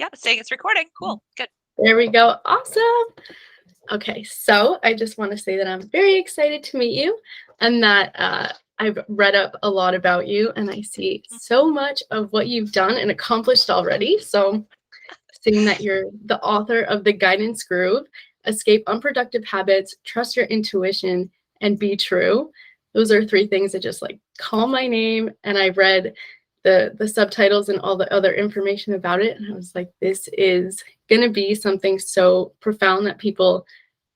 Yeah, it's saying it's recording. Cool. Good. There we go. Awesome. Okay, so I just want to say that I'm very excited to meet you and that I've read up a lot about you and I see so much of what you've done and accomplished already. So seeing that you're the author of The Guidance Groove, Escape Unproductive Habits, Trust Your Intuition, and Be True. Those are 3 things that just like call my name. And I read the subtitles and all the other information about it. And I was like, this is going to be something so profound that people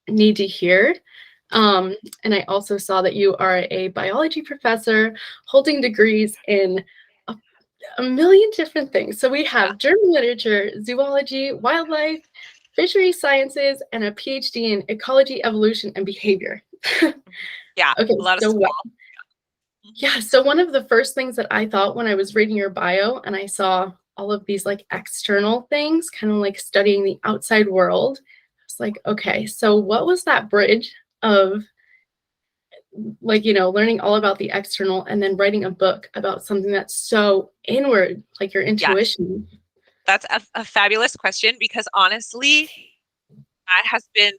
need to hear. And I also saw that you are a biology professor holding degrees in a million different things. So we have German literature, zoology, wildlife, fishery sciences, and a PhD in ecology, evolution, and behavior. Yeah, okay, a lot of so school. Yeah, so one of the first things that I thought when I was reading your bio and I saw all of these like external things, kind of like studying the outside world, I was like, okay, so what was that bridge of like, learning all about the external and then writing a book about something that's so inward, like your intuition? Yes. That's a fabulous question because honestly, that has been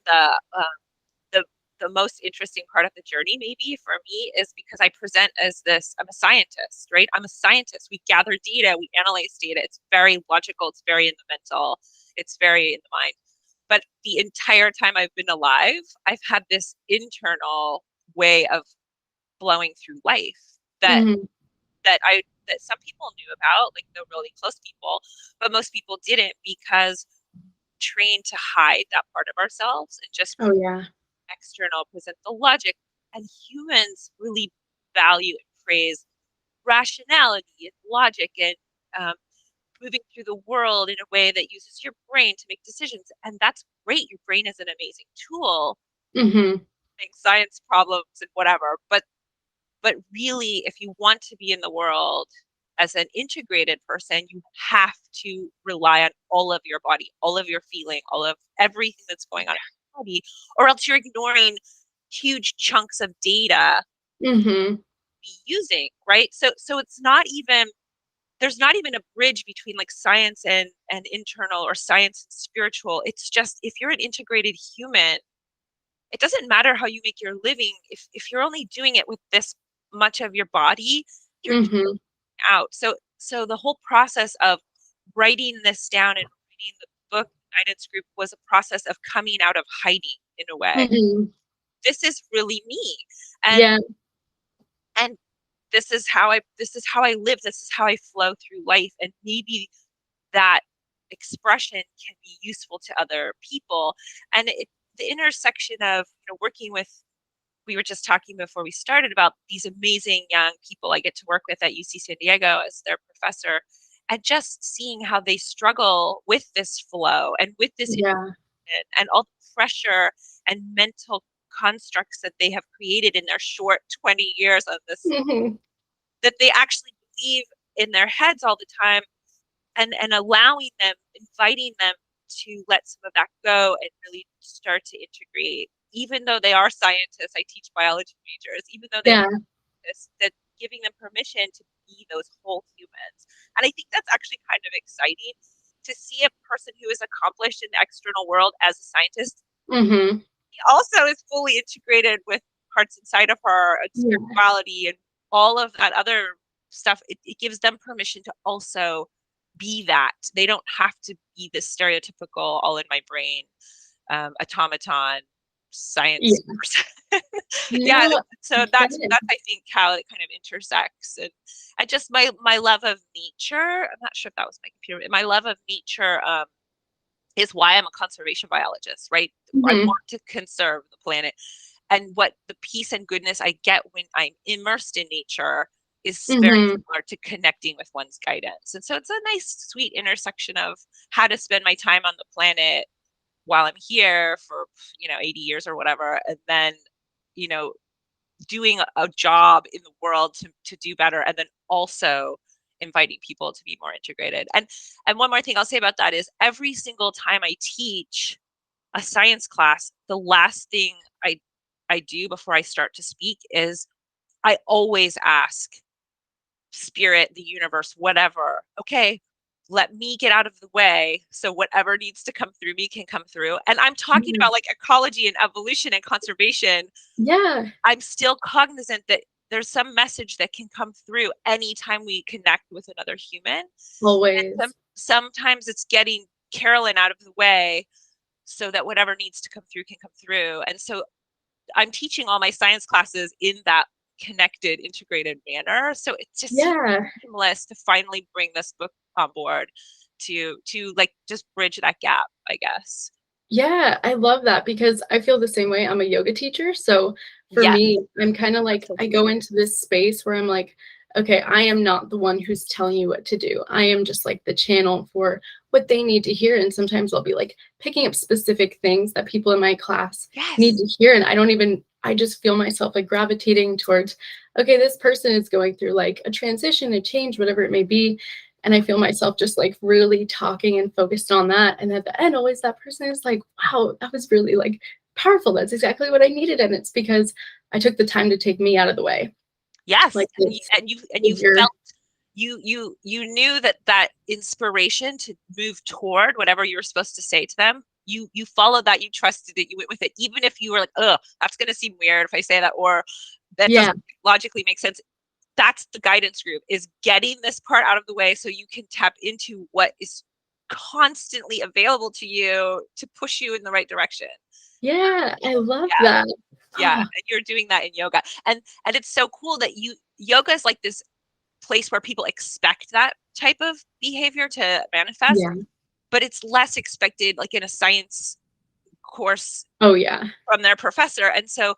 the most interesting part of the journey, maybe for me, is because I present as this, I'm a scientist, right? I'm a scientist. We gather data, we analyze data. It's very logical, it's very in the mental, it's very in the mind. But the entire time I've been alive, I've had this internal way of flowing through life that Mm-hmm. that some people knew about, like the really close people, but most people didn't because trained to hide that part of ourselves and just Oh, yeah. external, present the logic. And humans really value and praise rationality and logic and moving through the world in a way that uses your brain to make decisions. And that's great. Your brain is an amazing tool, Mm-hmm. make science problems and whatever. But really, if you want to be in the world as an integrated person, you have to rely on all of your body, all of your feeling, all of everything that's going on in your body, or else you're ignoring huge chunks of data Mm-hmm. be using, right? So it's not even there's not even a bridge between like science and internal or science and spiritual. It's just if you're an integrated human, it doesn't matter how you make your living. If you're only doing it with this much of your body, you're Mm-hmm. out. So the whole process of writing this down and reading the book Guidance Group was a process of coming out of hiding in a way. Mm-hmm. This is really me. And Yeah. and this is how I live. This is how I flow through life. And maybe that expression can be useful to other people. And the intersection of working with we were just talking before we started about these amazing young people I get to work with at UC San Diego as their professor, and just seeing how they struggle with this flow and with this Yeah. and all the pressure and mental constructs that they have created in their short 20 years of this, Mm-hmm. that they actually believe in their heads all the time, and allowing them, inviting them to let some of that go and really start to integrate. Even though they are scientists, I teach biology majors, even though they Yeah. are scientists, that giving them permission to be those whole humans. And I think that's actually kind of exciting to see a person who is accomplished in the external world as a scientist. Mm-hmm. He also is fully integrated with parts inside of her and Yeah. spirituality and all of that other stuff. It gives them permission to also be that. They don't have to be this stereotypical all in my brain automaton Yeah. science person. Yeah, No, so that's I think how it kind of intersects. And just my love of nature, I'm not sure if that was my computer, my love of nature is why I'm a conservation biologist, right? I Mm-hmm. want to conserve the planet. And what the peace and goodness I get when I'm immersed in nature is very Mm-hmm. similar to connecting with one's guidance. And so it's a nice, sweet intersection of how to spend my time on the planet while I'm here for, 80 years or whatever. And then, you know, doing a job in the world to do better. And then also inviting people to be more integrated. And one more thing I'll say about that is every single time I teach a science class, the last thing I do before I start to speak is I always ask spirit, the universe, whatever, okay, let me get out of the way so whatever needs to come through me can come through. And I'm talking Mhm. about like ecology and evolution and conservation. Yeah, I'm still cognizant that there's some message that can come through anytime we connect with another human. And always. sometimes it's getting Carolyn out of the way so that whatever needs to come through can come through. And so I'm teaching all my science classes in that connected, integrated manner. So it just seems Yeah. seamless to finally bring this book on board to like just bridge that gap, I guess. Yeah, I love that because I feel the same way. I'm a yoga teacher. So for Yes, me, I'm kind of that's like, so I true. go into this space where I'm like, okay, I am not the one who's telling you what to do. I am just like the channel for what they need to hear. And sometimes I'll be like picking up specific things that people in my class need Yes. to hear. And I just feel myself like gravitating towards, okay, this person is going through like a transition, a change, whatever it may be. And I feel myself just like really talking and focused on that. And at the end, always that person is like, wow, that was really like powerful. That's exactly what I needed. And it's because I took the time to take me out of the way. Yes. Like this And you is your, felt you knew that that inspiration to move toward whatever you were supposed to say to them, you followed that, you trusted it, you went with it, even if you were like, oh, that's going to seem weird if I say that, or that yeah, doesn't logically make sense. That's the guidance group, is getting this part out of the way so you can tap into what is constantly available to you to push you in the right direction. yeah, I love Yeah. that. Yeah, and you're doing that in yoga. And it's so cool that yoga is like this place where people expect that type of behavior to manifest, Yeah. but it's less expected like in a science course Oh, yeah. from their professor. And so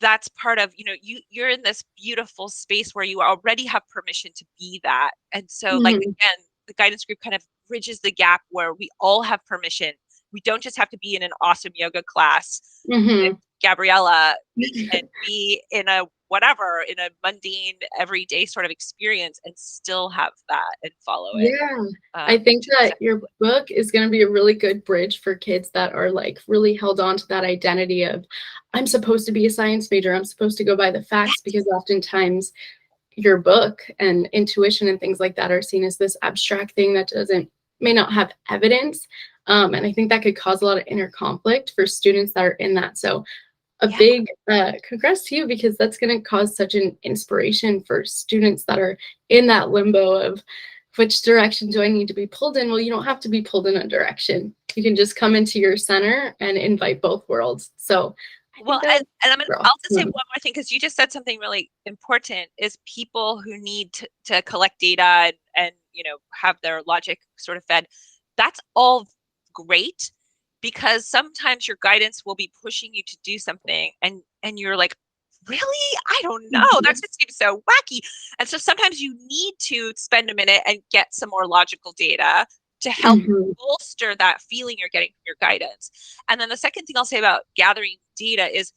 that's part of, you're in this beautiful space where you already have permission to be that. And so like Mhm. again, the guidance group kind of bridges the gap where we all have permission. We don't just have to be in an awesome yoga class with Mhm. Gabriella. We can be in a mundane everyday sort of experience and still have that and follow it. Yeah. I think Which is that exciting. your book is going to be a really good bridge for kids that are like really held on to that identity of, I'm supposed to be a science major. I'm supposed to go by the facts, Yes. because oftentimes your book and intuition and things like that are seen as this abstract thing that may not have evidence. And I think that could cause a lot of inner conflict for students that are in that. So a Yeah. big congrats to you, because that's going to cause such an inspiration for students that are in that limbo of which direction do I need to be pulled in. Well, you don't have to be pulled in a direction. You can just come into your center and invite both worlds. So I Well, think that and you're I'll just say one awesome. more thing, because you just said something really important, is people who need to collect data and have their logic sort of fed. That's all great, because sometimes your guidance will be pushing you to do something and you're like, really? I don't know. That Mhm. just seems so wacky. And so sometimes you need to spend a minute and get some more logical data to help Mhm. bolster that feeling you're getting from your guidance. And then the second thing I'll say about gathering data is,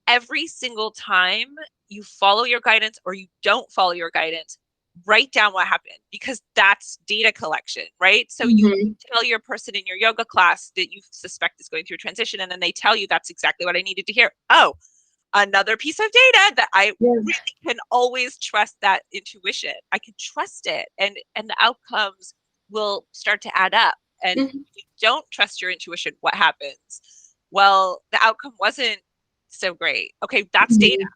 every single time you follow your guidance or you don't follow your guidance, write down what happened, because that's data collection, right? So you Mhm. tell your person in your yoga class that you suspect is going through a transition, and then they tell you that's exactly what I needed to hear. Oh, another piece of data that I Yeah. really can always trust, that intuition. I can trust it, and the outcomes will start to add up. And Mhm. if you don't trust your intuition, what happens? Well, the outcome wasn't so great. Okay, that's data. Mhm.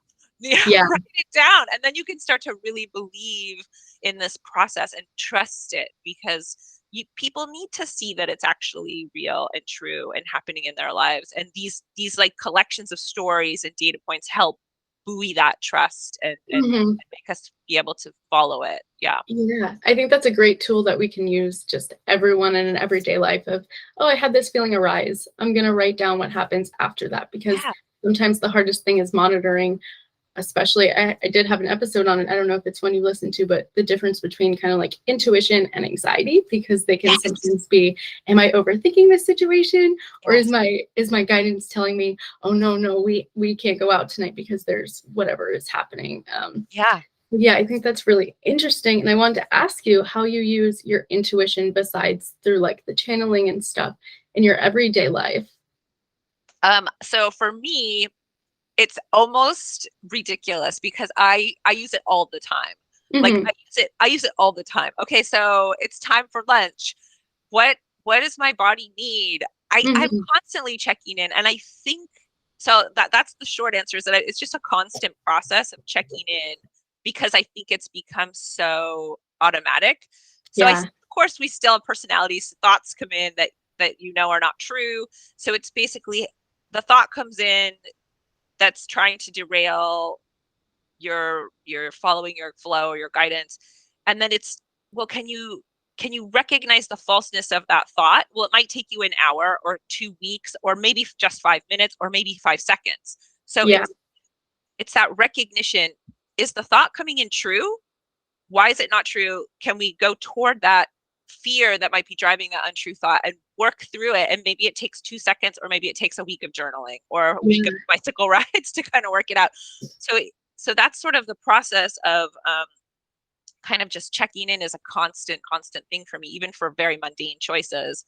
Yeah. Write it down, and then you can start to really believe in this process and trust it, because people need to see that it's actually real and true and happening in their lives. And these like collections of stories and data points help buoy that trust Mhm. and make us be able to follow it. Yeah. Yeah, I think that's a great tool that we can use just everyone in an everyday life of, oh, I had this feeling arise. I'm going to write down what happens after that, because Yeah. sometimes the hardest thing is monitoring, especially I did have an episode on it. I don't know if it's one you listen to, but the difference between kind of like intuition and anxiety, because they can Yes. sometimes be, am I overthinking this situation? Or is Yes. my guidance telling me, oh no, we can't go out tonight because there's whatever is happening. Yeah. Yeah, I think that's really interesting. And I wanted to ask you how you use your intuition besides through like the channeling and stuff in your everyday life. So for me, it's almost ridiculous because I use it all the time. Like Hmm. I use it all the time. Okay, so it's time for lunch. What does my body need? I'm Hmm. constantly checking in, and I think so that's the short answer, is that it's just a constant process of checking in, because I think it's become so automatic. So Yeah. of course we still have personalities, thoughts come in that are not true. So it's basically the thought comes in that's trying to derail your following your flow or your guidance, and then it's, well, can you recognize the falseness of that thought? Well, it might take you an hour or 2 weeks or maybe just 5 minutes or maybe 5 seconds. So Yeah. it's that recognition. Is the thought coming in true? Why is it not true? Can we go toward that fear that might be driving that untrue thought and work through it? And maybe it takes 2 seconds, or maybe it takes a week of journaling or a week of Yeah. bicycle rides to kind of work it out. So that's sort of the process of kind of just checking in is a constant thing for me, even for very mundane choices.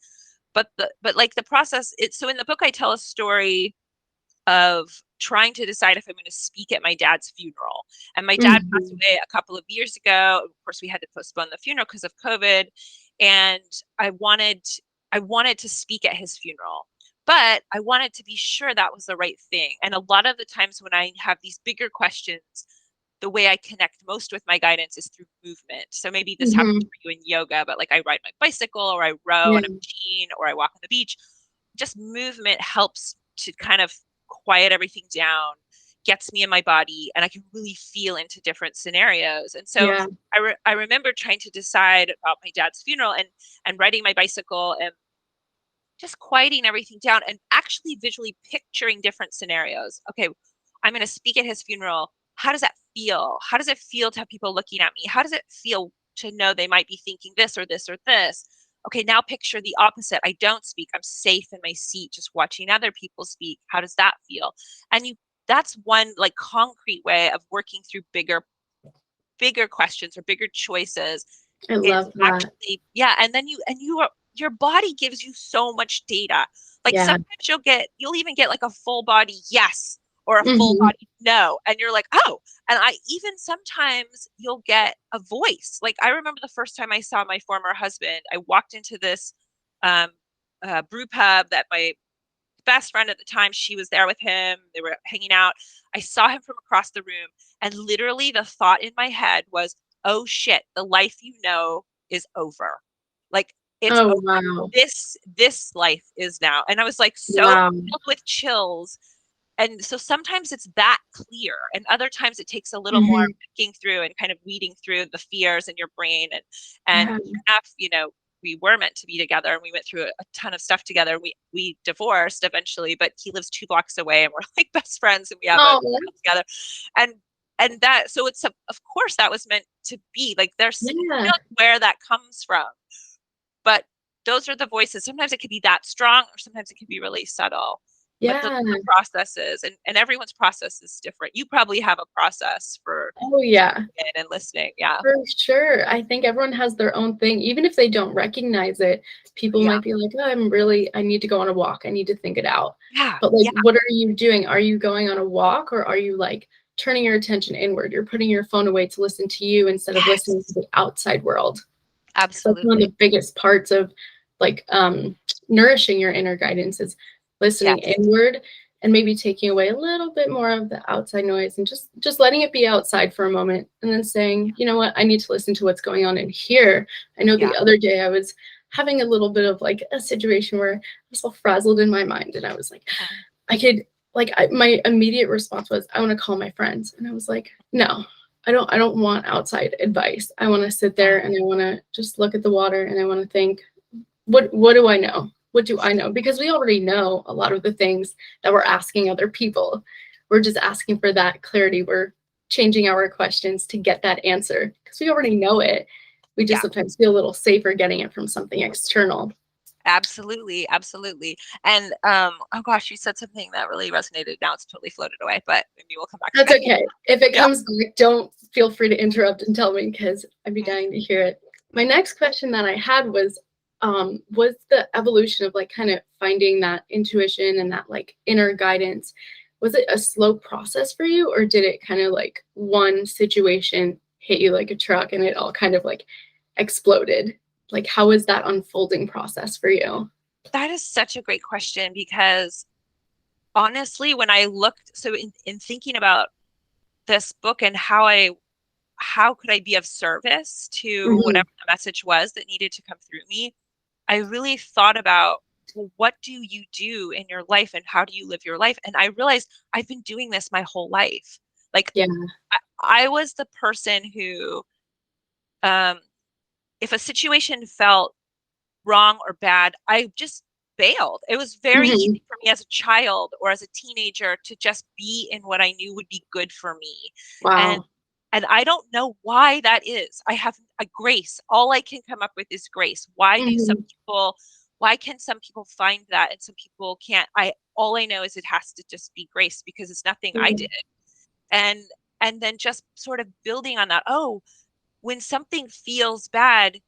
But like the process, so in the book I tell a story of trying to decide if I'm going to speak at my dad's funeral. And my dad passed Hmm. away a couple of years ago. Of course, we had to postpone the funeral because of COVID. And I wanted to speak at his funeral, but I wanted to be sure that was the right thing. And a lot of the times when I have these bigger questions, the way I connect most with my guidance is through movement. So maybe this happens Hmm. for you in yoga, but like I ride my bicycle or I row Yeah. on a machine or I walk on the beach. Just movement helps to kind of quiet everything down, gets me in my body, and I can really feel into different scenarios. And so Yeah. I remember trying to decide about my dad's funeral and riding my bicycle and just quieting everything down and actually visually picturing different scenarios. Okay, I'm going to speak at his funeral. How does that feel? How does it feel to have people looking at me? How does it feel to know they might be thinking this or this or this? Okay, now picture the opposite. I don't speak. I'm safe in my seat just watching other people speak. How does that feel? And that's one like concrete way of working through bigger questions or bigger choices. I Is love that. actually, yeah, and then your body gives you so much data. Like Yeah. sometimes you'll even get like a full body yes or a full Hmm. body no, and you're like, oh. And I even sometimes you'll get a voice. Like I remember the first time I saw my former husband, I walked into this um brew pub that my best friend at the time, she was there with him. They were hanging out. I saw him from across the room, and literally the thought in my head was, "Oh shit, the life you know is over. Like it's Oh, over. wow. This life is now." And I was like so Wow. filled with chills. And so sometimes it's that clear, and other times it takes a little more Hmm. picking through and kind of weeding through the fears in your brain. And Yeah. sure enough, we were meant to be together, and we went through a ton of stuff together. We divorced eventually, but he lives 2 blocks away, and we're like best friends, and we have a Oh, child together. And that, so of course that was meant to be. Like there's who yeah. knows where that comes from, but those are the voices. Sometimes it could be that strong, or sometimes it can be really subtle. But those Yeah. are the processes, and everyone's process is different. You probably have a process for Oh, yeah. in and listening. Yeah. For sure. I think everyone has their own thing. Even if they don't recognize it, people Yeah. might be like, oh, I need to go on a walk. I need to think it out. Yeah. But like, Yeah. what are you doing? Are you going on a walk, or are you like turning your attention inward? You're putting your phone away to listen to you instead of listening to Yes. the outside world. So that's one of Absolutely. the biggest parts of like nourishing your inner guidance is listening Yes. inward and maybe taking away a little bit more of the outside noise and just letting it be outside for a moment and then saying, you know what, I need to listen to what's going on in here. I know Yeah. the other day I was having a little bit of like a situation where I was all frazzled in my mind and I was like, Mhm. I could my immediate response was I want to call my friends. And I was like, no, I don't want outside advice. I want to sit there Mhm. and I want to just look at the water and I want to think, what do I know? What do I know? Because we already know a lot of the things that we're asking other people. We're just asking for that clarity. We're changing our questions to get that answer because we already know it. We just Yeah. sometimes feel a little safer getting it from something external. Absolutely. Absolutely. And oh gosh, you said something that really resonated. Now it's totally floated away, but maybe we'll come back to That's it. okay. If it Yeah. comes back, don't feel free to interrupt and tell me because I'd be Mhm. dying to hear it. My next question that I had was the evolution of like kind of finding that intuition and that like inner guidance. Was it a slow process for you, or did it kind of like one situation hit you like a truck and it all kind of like exploded? Like, how was that unfolding process for you? That is such a great question because honestly, when I looked, so in thinking about this book and how could I be of service to Hmm. whatever the message was that needed to come through me, I really thought about, well, what do you do in your life and how do you live your life? And I realized I've been doing this my whole life. Like Yeah. I was the person who, um, if a situation felt wrong or bad, I just bailed. It was very Hmm. easy for me as a child or as a teenager to just be in what I knew would be good for me. And Wow. and I don't know why that is. I have a grace. All I can come up with is grace. Hmm. Why can some people find that and some people can't? All I know is it has to just be grace because it's nothing I Yeah. did. And and then just sort of building on that. Oh, when something feels bad,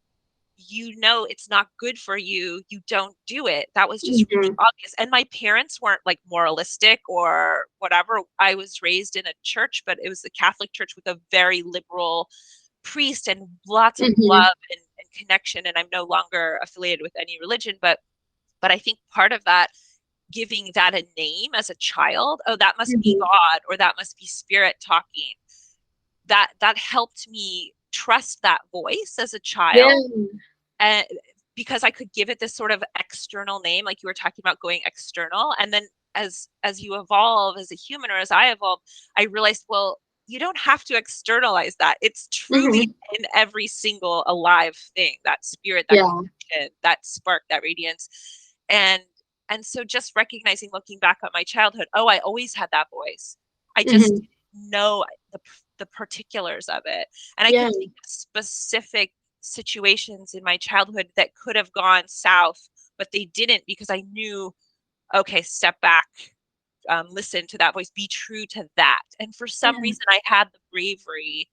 you know it's not good for you, you don't do it. That was just really Hmm. obvious. And my parents weren't like moralistic or whatever. I was raised in a church, but it was the Catholic church with a very liberal priest and lots of Hmm. love and connection. And I'm no longer affiliated with any religion, but I think part of that, giving that a name as a child, oh, that must be Hmm. God or that must be spirit talking. That helped me trust that voice as a Yeah. child, and because I could give it this sort of external name, like you were talking about going external. And then as you evolve as a human or as I evolve, I realized, well, you don't have to externalize that. It's truly Hmm. in every single alive thing, that spirit, that Yeah. connection, that spark, that radiance. And and so just recognizing, looking back on my childhood, oh, I always had that voice. I just Hmm. didn't know the particulars of it. And I Yeah. can think of specific situations in my childhood that could have gone south, but they didn't because I knew, okay, step back, listen to that voice, be true to that. And for some Yeah. reason, I had the bravery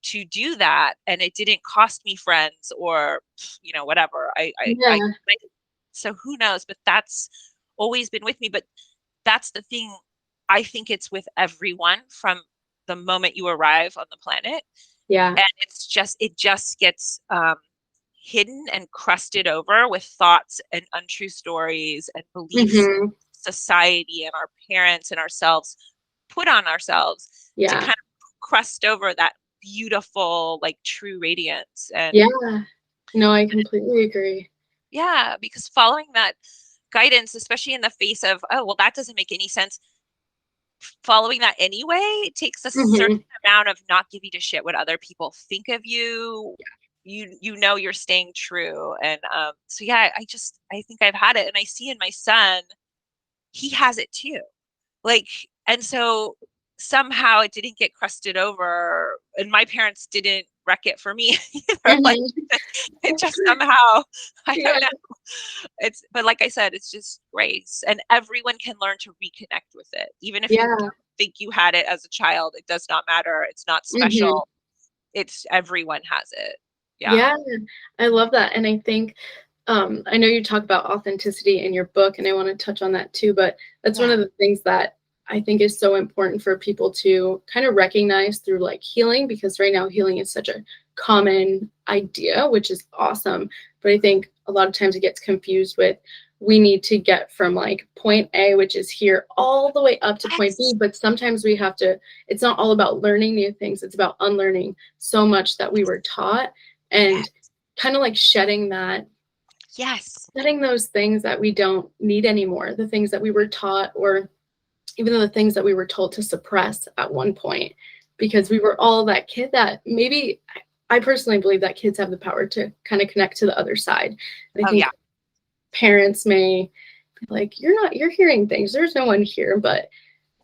to do that, and it didn't cost me friends or whatever. Yeah. So who knows? But that's always been with me. But that's the thing. I think it's with everyone from the moment you arrive on the planet, Yeah. and it just gets hidden and crusted over with thoughts and untrue stories and beliefs Hmm. society and our parents and ourselves put on ourselves to Yeah. kind of crust over that beautiful, like, true radiance. And Yeah. No, I completely agree. yeah, because following that guidance, especially in the face of, oh, well, that doesn't make any sense, following that anyway takes a certain Hmm. amount of not giving a shit what other people think of you. You know you're staying true. And so yeah, I think I've had it, and I see in my son, he has it too. Like, and so somehow it didn't get crusted over, and my parents didn't wreck it for me either. Like, Hmm. it just somehow, I Yeah. don't know. But like I said, it's just grace, and everyone can learn to reconnect with it. Even if you Yeah. don't think you had it as a child, it does not matter. It's not Hmm. special. It's everyone has it. Yeah. Yeah. I love that. And I think, I know you talk about authenticity in your book, and I want to touch on that too, but that's one Yeah. of the things that I think is so important for people to kind of recognize through like healing, because right now healing is such a common idea, which is awesome. But I think a lot of times it gets confused with we need to get from like point A, which is here, all the way up to point B. Yes. But sometimes we have to, it's not all about learning new things, it's about unlearning so much that we were taught, Yes. and kind of like Yes. shedding those things that we don't need anymore, the things that we were taught, or even the things that we were told to suppress at one point, because we were all that kid that maybe, I personally believe that kids have the power to kind of connect to the other side. And I Oh think yeah. parents may be like, you're hearing things, there's no one here. But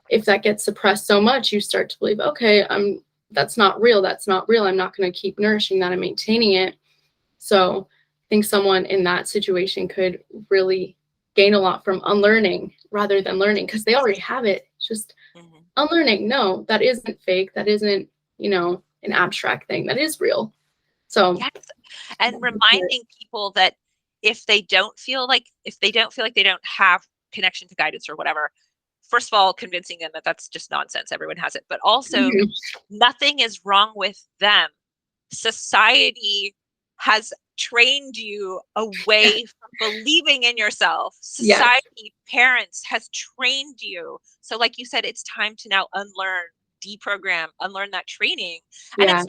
if that gets suppressed so much, you start to believe, okay, that's not real, I'm not going to keep nourishing that and maintaining it. So I think someone in that situation could really gain a lot from unlearning rather than learning, because they already have it. It's just Mhm. unlearning. No, that isn't fake. That isn't, an abstract thing. That is real. So Yes. And reminding people that if they don't feel like they don't have connection to guidance or whatever, first of all, convincing them that that's just nonsense, everyone has it, but also mhm, nothing is wrong with them society has trained you away from believing in yourself. Yes. Society, parents has trained you. So like you said, it's time to now unlearn, deprogram, unlearn that training. And Yeah.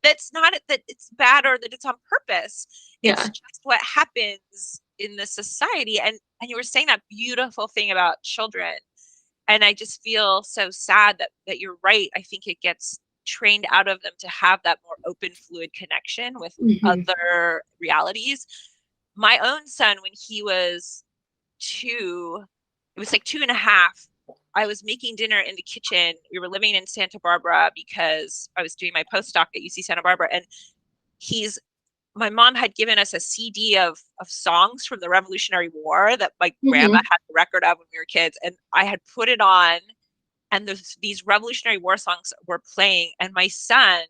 that's not that it's bad or that it's on purpose. It's Yeah. just what happens in the society. And you were saying that beautiful thing about children. And I just feel so sad that you're right. I think it gets trained out of them to have that more open, fluid connection with Hmm. other realities. My own son, when he was 2, it was like 2.5. I was making dinner in the kitchen. We were living in Santa Barbara because I was doing my postdoc at UC Santa Barbara. And he's my mom had given us a CD of songs from the Revolutionary War that my grandma Hmm. had the record of when we were kids. And I had put it on, and these Revolutionary War songs were playing, and my son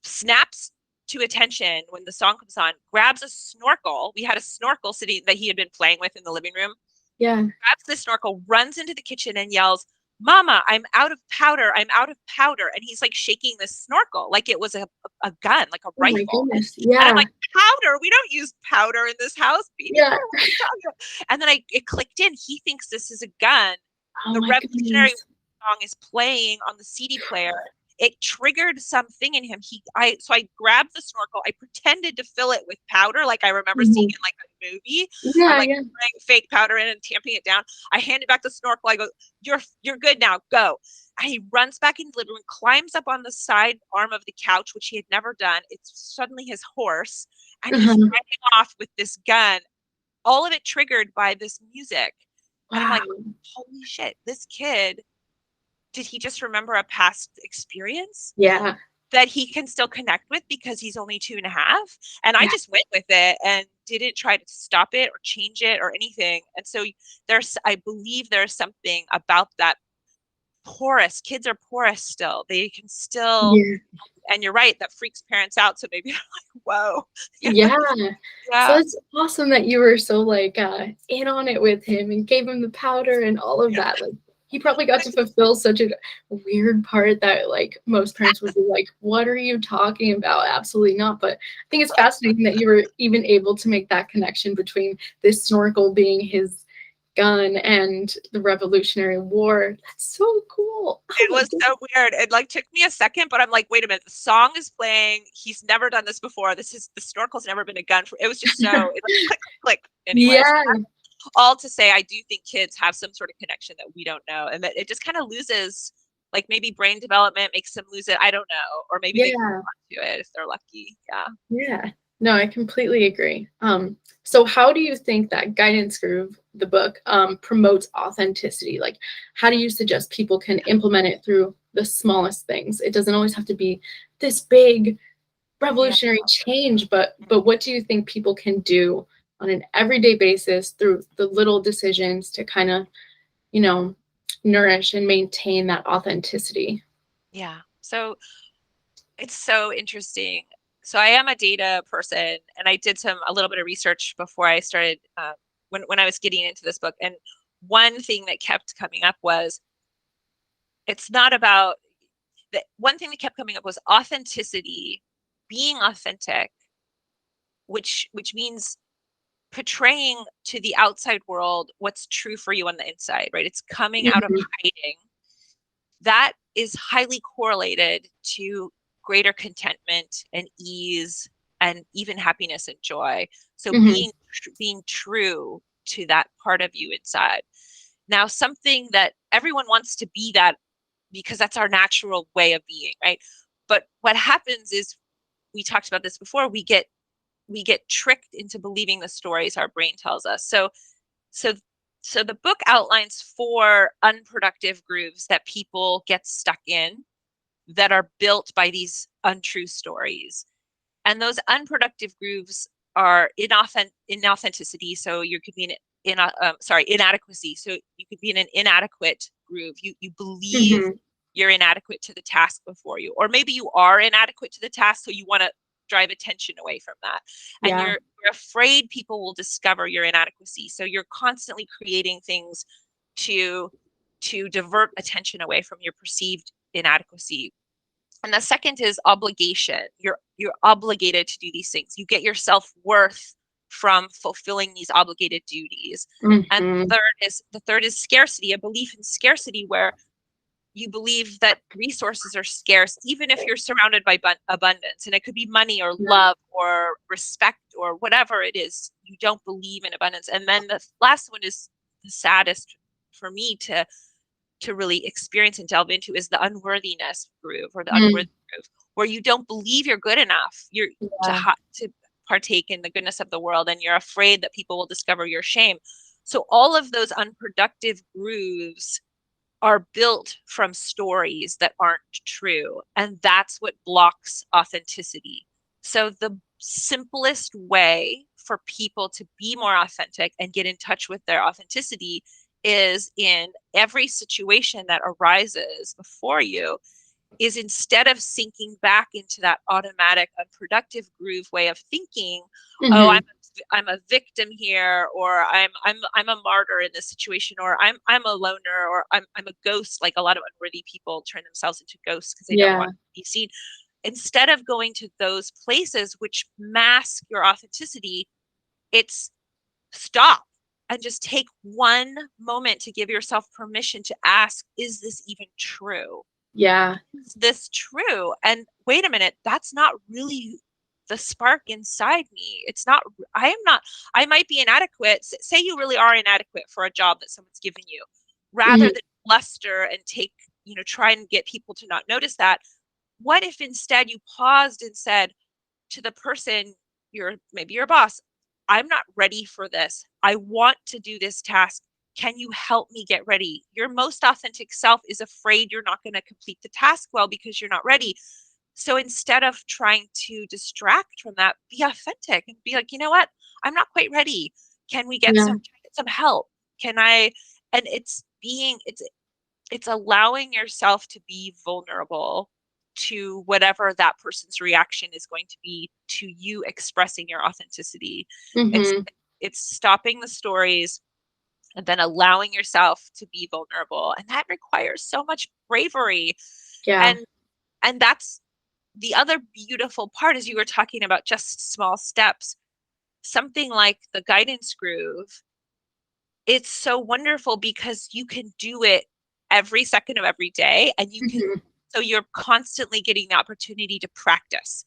snaps to attention when the song comes on, grabs a snorkel. We had a snorkel sitting that he had been playing with in the living room, Yeah. grabs the snorkel, runs into the kitchen and yells, "Mama, I'm out of powder. I'm out of powder." And he's like shaking this snorkel like it was a gun, like a Oh my rifle. goodness. And I'm Yeah. like, "Powder? We don't use powder in this house, baby. Yeah. What are you talking about?" And then it clicked in. He thinks this is a gun. Oh The my Revolutionary goodness. song is playing on the CD player. It triggered something in him. So I grabbed the snorkel. I pretended to fill it with powder, like I remember seeing Hmm. in like a movie. I'm Yeah. like Yeah. putting fake powder in and tamping it down. I handed back the snorkel. I go, "You're good now. Go." And he runs back into the living room, climbs up on the side arm of the couch, which he had never done. It's suddenly his horse, and he's Uh-huh. running off with this gun. All of it triggered by this music. And I'm like, Wow. holy shit, this kid, did he just remember a past experience Yeah. that he can still connect with because he's only 2.5? And I Yeah. just went with it and didn't try to stop it or change it or anything. And so I believe there's something about that porous. Kids are porous still. They can still, Yeah. and you're right, that freaks parents out. So maybe they're like, whoa. Yeah. So Yeah. it's awesome that you were so like in on it with him and gave him the powder and all of that. Like he probably got to fulfill such a weird part that like most parents would be like, "What are you talking about?" Absolutely not. But I think it's fascinating that you were even able to make that connection between this snorkel being his gun and the Revolutionary War. That's so cool. Oh It my was goodness. so weird. It like took me a second, but I'm like, wait a minute, the song is playing. He's never done this before. The snorkel's never been a gun for. It was just so it was click click click. Anyways, Yeah. all to say, I do think kids have some sort of connection that we don't know, and that it just kind of loses, like maybe brain development makes them lose it. I don't know, or maybe they Yeah. do it if they're lucky. Yeah. Yeah. No, I completely agree. So how do you think that Guidance Groove, the book, promotes authenticity? Like, how do you suggest people can implement it through the smallest things? It doesn't always have to be this big Yeah. revolutionary change, but what do you think people can do on an everyday basis through the little decisions to kind of, you know, nourish and maintain that authenticity? Yeah. So it's so interesting. So I am a data person, and I did a little bit of research before I started when I was getting into this book. And one thing that kept coming up was it's not about the one thing that kept coming up was authenticity, being authentic, which means portraying to the outside world what's true for you on the inside, right? It's coming out of Mhm. hiding. That is highly correlated to greater contentment and ease and even happiness and joy. So Mhm. being true to that part of you inside. Now, something that everyone wants to be that because that's our natural way of being, right? But what happens is we talked about this before, we get tricked into believing the stories our brain tells us. So so the book outlines 4 unproductive grooves that people get stuck in that are built by these untrue stories. And those unproductive grooves are inauthenticity. So you could be inadequacy. So you could be in an inadequate groove. You believe Mhm. you're inadequate to the task before you, or maybe you are inadequate to the task, so you want to drive attention away from that, and Yeah. you're afraid people will discover your inadequacy, so you're constantly creating things to divert attention away from your perceived inadequacy. And the second is obligation. You're obligated to do these things. You get your self-worth from fulfilling these obligated duties. And Mm-hmm. the third is scarcity, a belief in scarcity where you believe that resources are scarce, even if you're surrounded by abundance. And it could be money or love or respect or whatever it is. You don't believe in abundance. And then the last one is the saddest for me to really experience and delve into is the unworthiness groove, or the unworthy groove, where you don't believe you're good enough. You're to partake in the goodness of the world, and you're afraid that people will discover your shame. So all of those unproductive grooves are built from stories that aren't true. And that's what blocks authenticity. So the simplest way for people to be more authentic and get in touch with their authenticity is, in every situation that arises before you, is instead of sinking back into that automatic unproductive groove way of thinking, oh, I'm a victim here, or I'm a martyr in this situation, or I'm a loner, or I'm a ghost. Like a lot of unworthy people turn themselves into ghosts because they don't want to be seen. Instead of going to those places which mask your authenticity, it's stop and just take one moment to give yourself permission to ask, is this even true? Yeah. Is this true? And wait a minute, that's not really the spark inside me. It's not, I might be inadequate. Say you really are inadequate for a job that someone's given you. Rather than bluster and try and get people to not notice that, what if instead you paused and said to the person, maybe your boss, I'm not ready for this. I want to do this task. Can you help me get ready? Your most authentic self is afraid you're not going to complete the task well because you're not ready. So instead of trying to distract from that, be authentic and be like, you know what? I'm not quite ready. Can we get some help? Can I? And it's allowing yourself to be vulnerable to whatever that person's reaction is going to be to you expressing your authenticity. It's stopping the stories and then allowing yourself to be vulnerable. And that requires so much bravery. Yeah. And that's the other beautiful part, is you were talking about just small steps. Something like the guidance groove, it's so wonderful because you can do it every second of every day, and so you're constantly getting the opportunity to practice,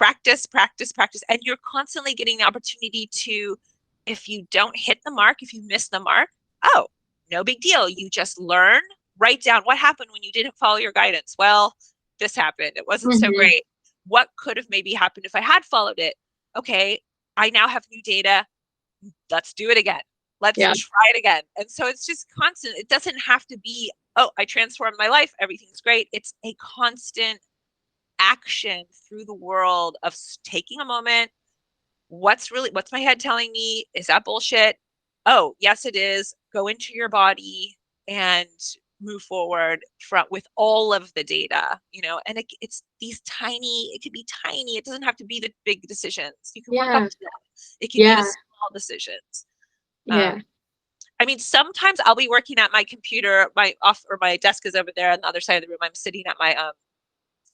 and you're constantly getting the opportunity to, if you don't hit the mark, if you miss the mark, oh, no big deal. You just learn, write down what happened when you didn't follow your guidance. Well, this happened. It wasn't so great. What could have maybe happened if I had followed it? Okay, I now have new data. Let's do it again. Let's try it again. And so it's just constant. It doesn't have to be, oh, I transformed my life, everything's great. It's a constant action through the world of taking a moment. What's my head telling me? Is that bullshit? Oh, yes, it is. Go into your body and move forward with all of the data, and it's these tiny, it could be tiny. It doesn't have to be the big decisions. You can work up to that. It can be the small decisions. I mean, sometimes I'll be working at my computer, my desk is over there on the other side of the room. I'm sitting at my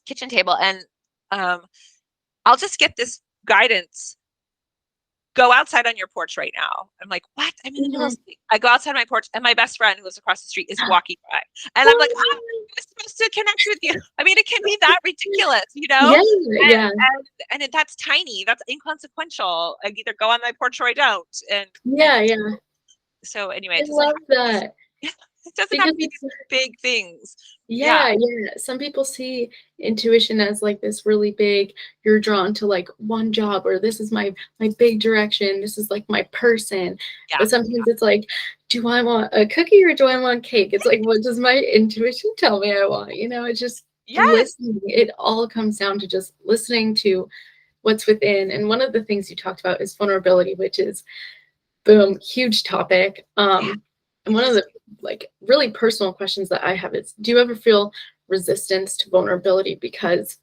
kitchen table, and I'll just get this guidance. Go outside on your porch right now. I'm like, what? I'm in the middle of something. I go outside my porch, and my best friend who lives across the street is walking by. And I'm like, I'm supposed to connect with you. I mean, it can be that ridiculous, And that's tiny. That's inconsequential. I either go on my porch or I don't. And so anyway, I love that. It doesn't have to be big things. Yeah. Some people see intuition as like this really big, you're drawn to like one job, or this is my big direction. This is like my person. But sometimes it's like, do I want a cookie or do I want cake? It's like, what does my intuition tell me I want? It's just listening. It all comes down to just listening to what's within. And one of the things you talked about is vulnerability, which is, boom, huge topic. And one of the like really personal questions that I have is, do you ever feel resistance to vulnerability? Because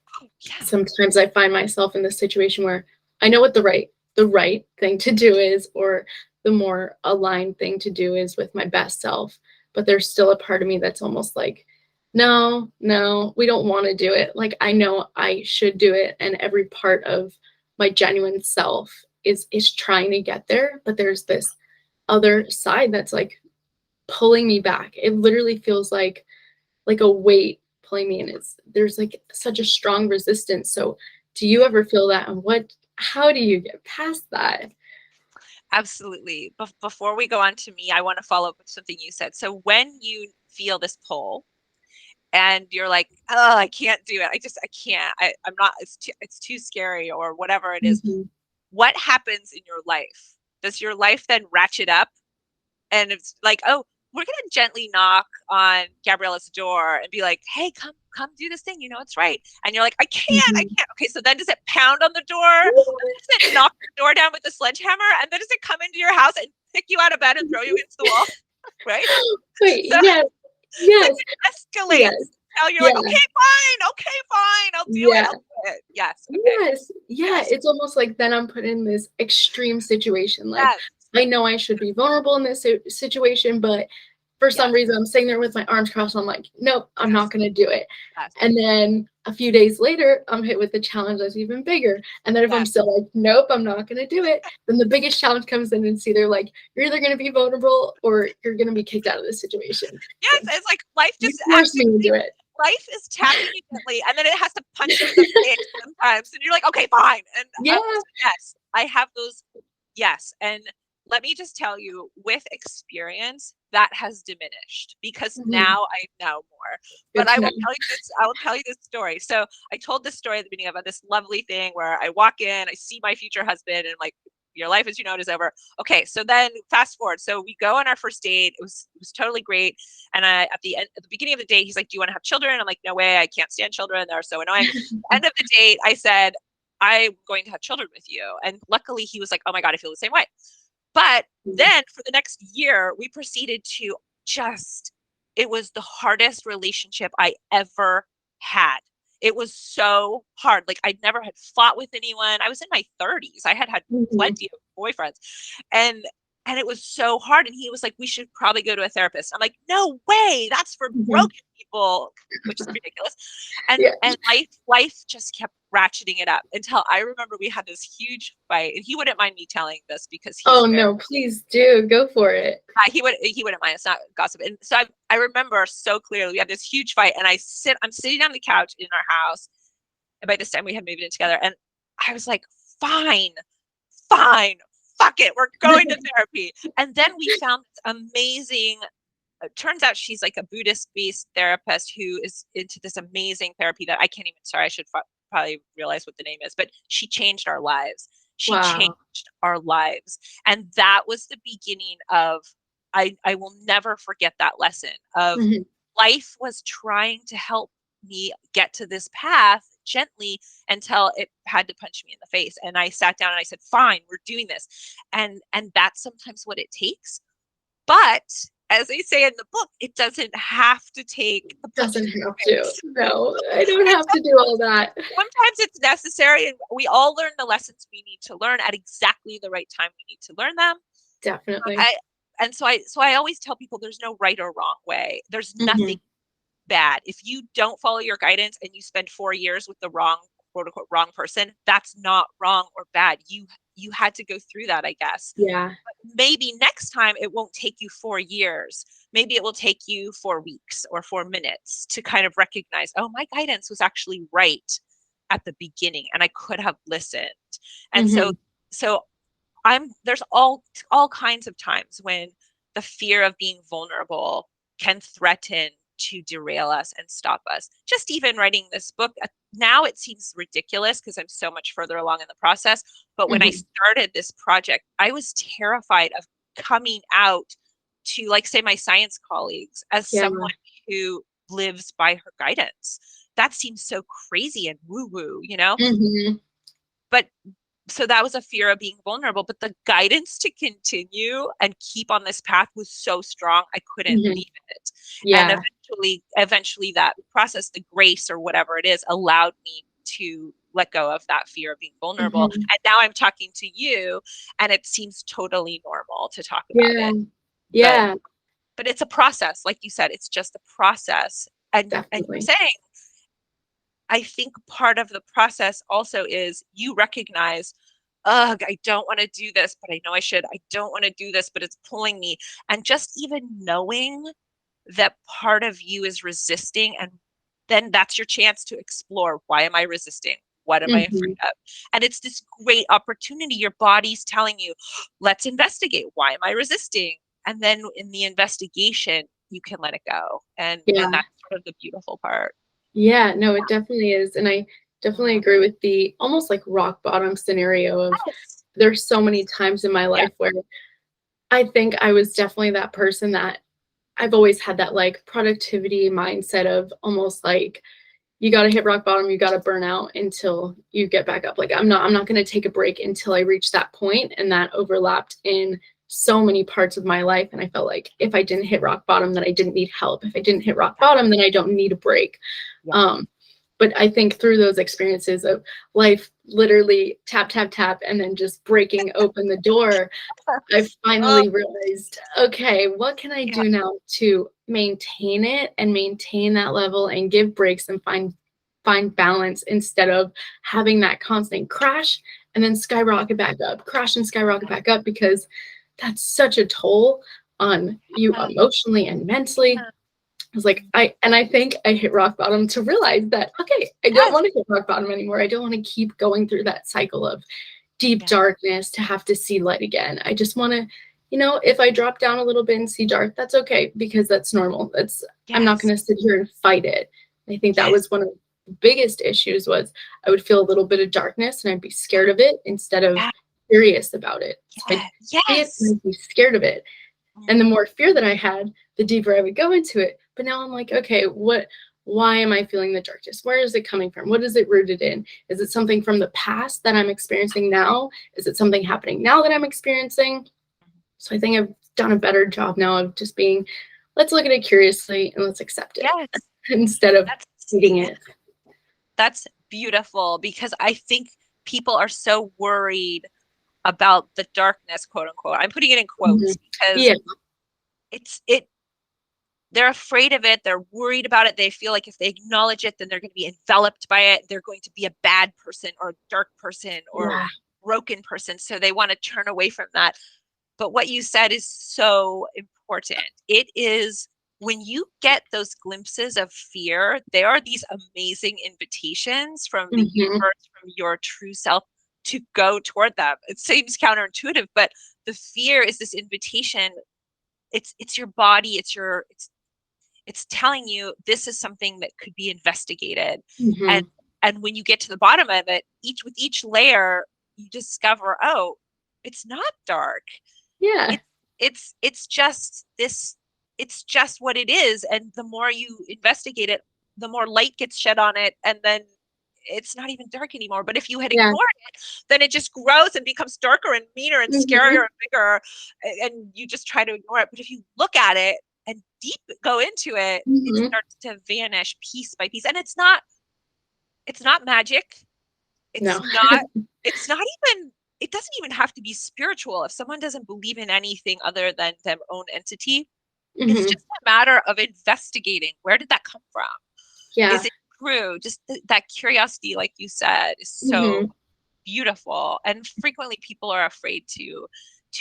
sometimes I find myself in this situation where I know what the right thing to do is, or the more aligned thing to do is with my best self, but there's still a part of me that's almost like, No, no, we don't want to do it. Like, I know I should do it, and every part of my genuine self is trying to get there, but there's this other side that's like pulling me back. It literally feels like a weight pulling me, and there's like such a strong resistance. So do you ever feel that, and how do you get past that? Absolutely. Before we go on to me, I want to follow up with something you said. So when you feel this pull and you're like, oh, I can't do it. I can't. I'm not, it's too scary or whatever it is. Mhm. What happens in your life? Does your life then ratchet up? And it's like, oh, we're gonna gently knock on Gabriella's door and be like, hey, come do this thing, it's right. And you're like, I Mhm. can't. Okay, so then does it pound on the door? Then does it knock the door down with the sledgehammer? And then does it come into your house and pick you out of bed and throw you against the wall? Right? Wait, So yes, it's like yes, it yes, escalates. Now you're yeah, like, okay, fine, yeah. I'll do it. Yes, okay. Yes, yeah, Yes, it's almost like then I'm put in this extreme situation, like, yes, I know I should be vulnerable in this situation, but for some yes, reason, I'm sitting there with my arms crossed, I'm like, "Nope, I'm not yes, gonna do it." yes, And then a few days later, I'm hit with a challenge that's even bigger, and then if I'm yes. still like, "Nope, I'm not gonna do it," then the biggest challenge comes in, and it's either like, you're either gonna be vulnerable or you're gonna be kicked out of this situation. Yes, So, it's like life you just forced me into it. life is tapping you gently, and then it has to punch you in the face sometimes, and you're like, okay, fine. And Yeah, so yes, I have those. Yes, and let me just tell you, with experience, that has diminished because mhm, now I know more. good But to I know. will tell you this. I will tell you this story. So I told this story at the beginning of this lovely thing where I walk in, I see my future husband, and I'm like, your life as you know it is over. Okay, so then fast forward. So we go on our first date. It was totally great. And at the beginning of the date, he's like, "Do you want to have children?" I'm like, "No way, I can't stand children. They're so annoying." End of the date, I said, "I'm going to have children with you." And luckily, he was like, "Oh my god, I feel the same way." But Mhm, then for the next year, we proceeded to just, it was the hardest relationship I ever had. It was so hard. Like I never had fought with anyone. I was in my 30s. I had had mhm, plenty of boyfriends. And and it was so hard. And he was like, we should probably go to a therapist. I'm like, no way. That's for mhm. broken people, which is ridiculous. Yeah. And life just kept ratcheting it up until I remember we had this huge fight. And he wouldn't mind me telling this because Oh, he's very, no, please do, go for it. he wouldn't mind. It's not gossip. And so I remember so clearly we had this huge fight, and I'm sitting on the couch in our house. And by this time we had moved in together, and I was like, fine, fine, fuck it, we're going to therapy. And then we found this amazing, turns out she's like a Buddhist based therapist who is into this amazing therapy that I can't even, sorry, I should probably realize what the name is, but she changed our lives. She changed Wow. our lives. And that was the beginning of, I will never forget that lesson of Mhm, life was trying to help me get to this path gently until it had to punch me in the face. And I sat down and I said, fine, we're doing this. And that's sometimes what it takes. But as they say in the book, it doesn't have to take the punches doesn't in have the to. face. No, I don't It have to do all that. sometimes it's necessary, and we all learn the lessons we need to learn at exactly the right time we need to learn them. But Definitely. I always tell people there's no right or wrong way. There's nothing Mhm, bad. If you don't follow your guidance and you spend 4 years with the wrong, quote unquote, wrong person, that's not wrong or bad. You had to go through that, I guess. yeah, Maybe next time it won't take you 4 years. Maybe it will take you 4 weeks or 4 minutes to kind of recognize, oh, my guidance was actually right at the beginning and I could have listened. And so, mhm, so there's all kinds of times when the fear of being vulnerable can threaten to derail us and stop us. Just even writing this book, now it seems ridiculous because I'm so much further along in the process. But when I mhm. started this project, I was terrified of coming out to, like, say, my science colleagues as Yeah, someone who lives by her guidance. That seems so crazy and woo woo, mhm, But so that was a fear of being vulnerable, but the guidance to continue and keep on this path was so strong I couldn't mhm. leave it. And Yeah, eventually that process, the grace or whatever it is, allowed me to let go of that fear of being vulnerable. mhm. And now I'm talking to you, and it seems totally normal to talk about Yeah, it. but yeah, but it's a process. Like you said, it's just a process. And you're Definitely. saying, I think part of the process also is you recognize, ugh, I don't want to do this, but I know I should. I don't want to do this, but it's pulling me. And just even knowing that part of you is resisting, and then that's your chance to explore, why am I resisting? What am I afraid Hmm. of? And it's this great opportunity. Your body's telling you, let's investigate. Why am I resisting? And then in the investigation, you can let it go. And Yeah. that's sort of the beautiful part. Yeah, no, it definitely is. And I definitely Mhm. agree with the almost like rock bottom scenario of Yes. there's so many times in my Yeah. life where I think I was definitely that person that I've always had that like productivity mindset of almost like you got to hit rock bottom, you got to burn out until you get back up. Like I'm not going to take a break until I reach that point, and that overlapped in so many parts of my life, and I felt like if I didn't hit rock bottom then I didn't need help. If I didn't hit rock bottom then I don't need a break. Yeah. Um but I think through those experiences of life literally tap tap tap and then just breaking open the door, I Oh, finally realized, okay, what can I yeah. do now to maintain it and maintain that level and give breaks and find balance instead of having that constant crash and then skyrocket back up, crash and skyrocket back up, because that's such a toll on you Yeah. emotionally and mentally. I was like, I think I hit rock bottom to realize that, okay, I don't Yes. want to hit rock bottom anymore. I don't want to keep going through that cycle of deep Yeah. darkness to have to see light again. I just want to, if I drop down a little bit and see dark, that's okay because that's normal. I'm not Yes. going to sit here and fight it. I think that Yes. was one of the biggest issues was I would feel a little bit of darkness and I'd be scared of it instead of Yeah. curious about it. So I'd Yeah. see it and Yes. I'd be scared of it. And the Mhm. more fear that I had, the deeper I would go into it. But now I'm like, okay, why am I feeling the darkness? Where is it coming from? What is it rooted in? Is it something from the past that I'm experiencing now? Is it something happening now that I'm experiencing? So I think I've done a better job now of just being, let's look at it curiously and let's accept it Yes. instead of That's hating yeah, it. that's beautiful because I think people are so worried about the darkness, quote unquote. I'm putting it in Mhm. quotes because Yeah. it they're afraid of it, they're worried about it, they feel like if they acknowledge it, then they're going to be enveloped by it, they're going to be a bad person or a dark person or Yeah. broken person. So they want to turn away from that. But what you said is so important. It is when you get those glimpses of fear, they are these amazing invitations from the Hmm. universe, from your true self to go toward them. It seems counterintuitive, but the fear is this invitation. It's your body, it's telling you this is something that could be investigated. And Hmm. and when you get to the bottom of it, each layer, you discover, oh, it's not dark. Yeah. It's just this, it's just what it is. And the more you investigate it, the more light gets shed on it, and then it's not even dark anymore. But if you had Yeah. ignored it, then it just grows and becomes darker and meaner and scarier Hmm. and bigger, and you just try to ignore it. But if you look at it and deep go into it, it Hmm. starts to vanish piece by piece. And it's not magic. It's No. not, it's not even, it doesn't even have to be spiritual. If someone doesn't believe in anything other than their own entity, it's Hmm. just a matter of investigating. Where did that come from? Is Yeah. it true? Just that curiosity, like you said, is so Hmm. beautiful. And frequently people are afraid to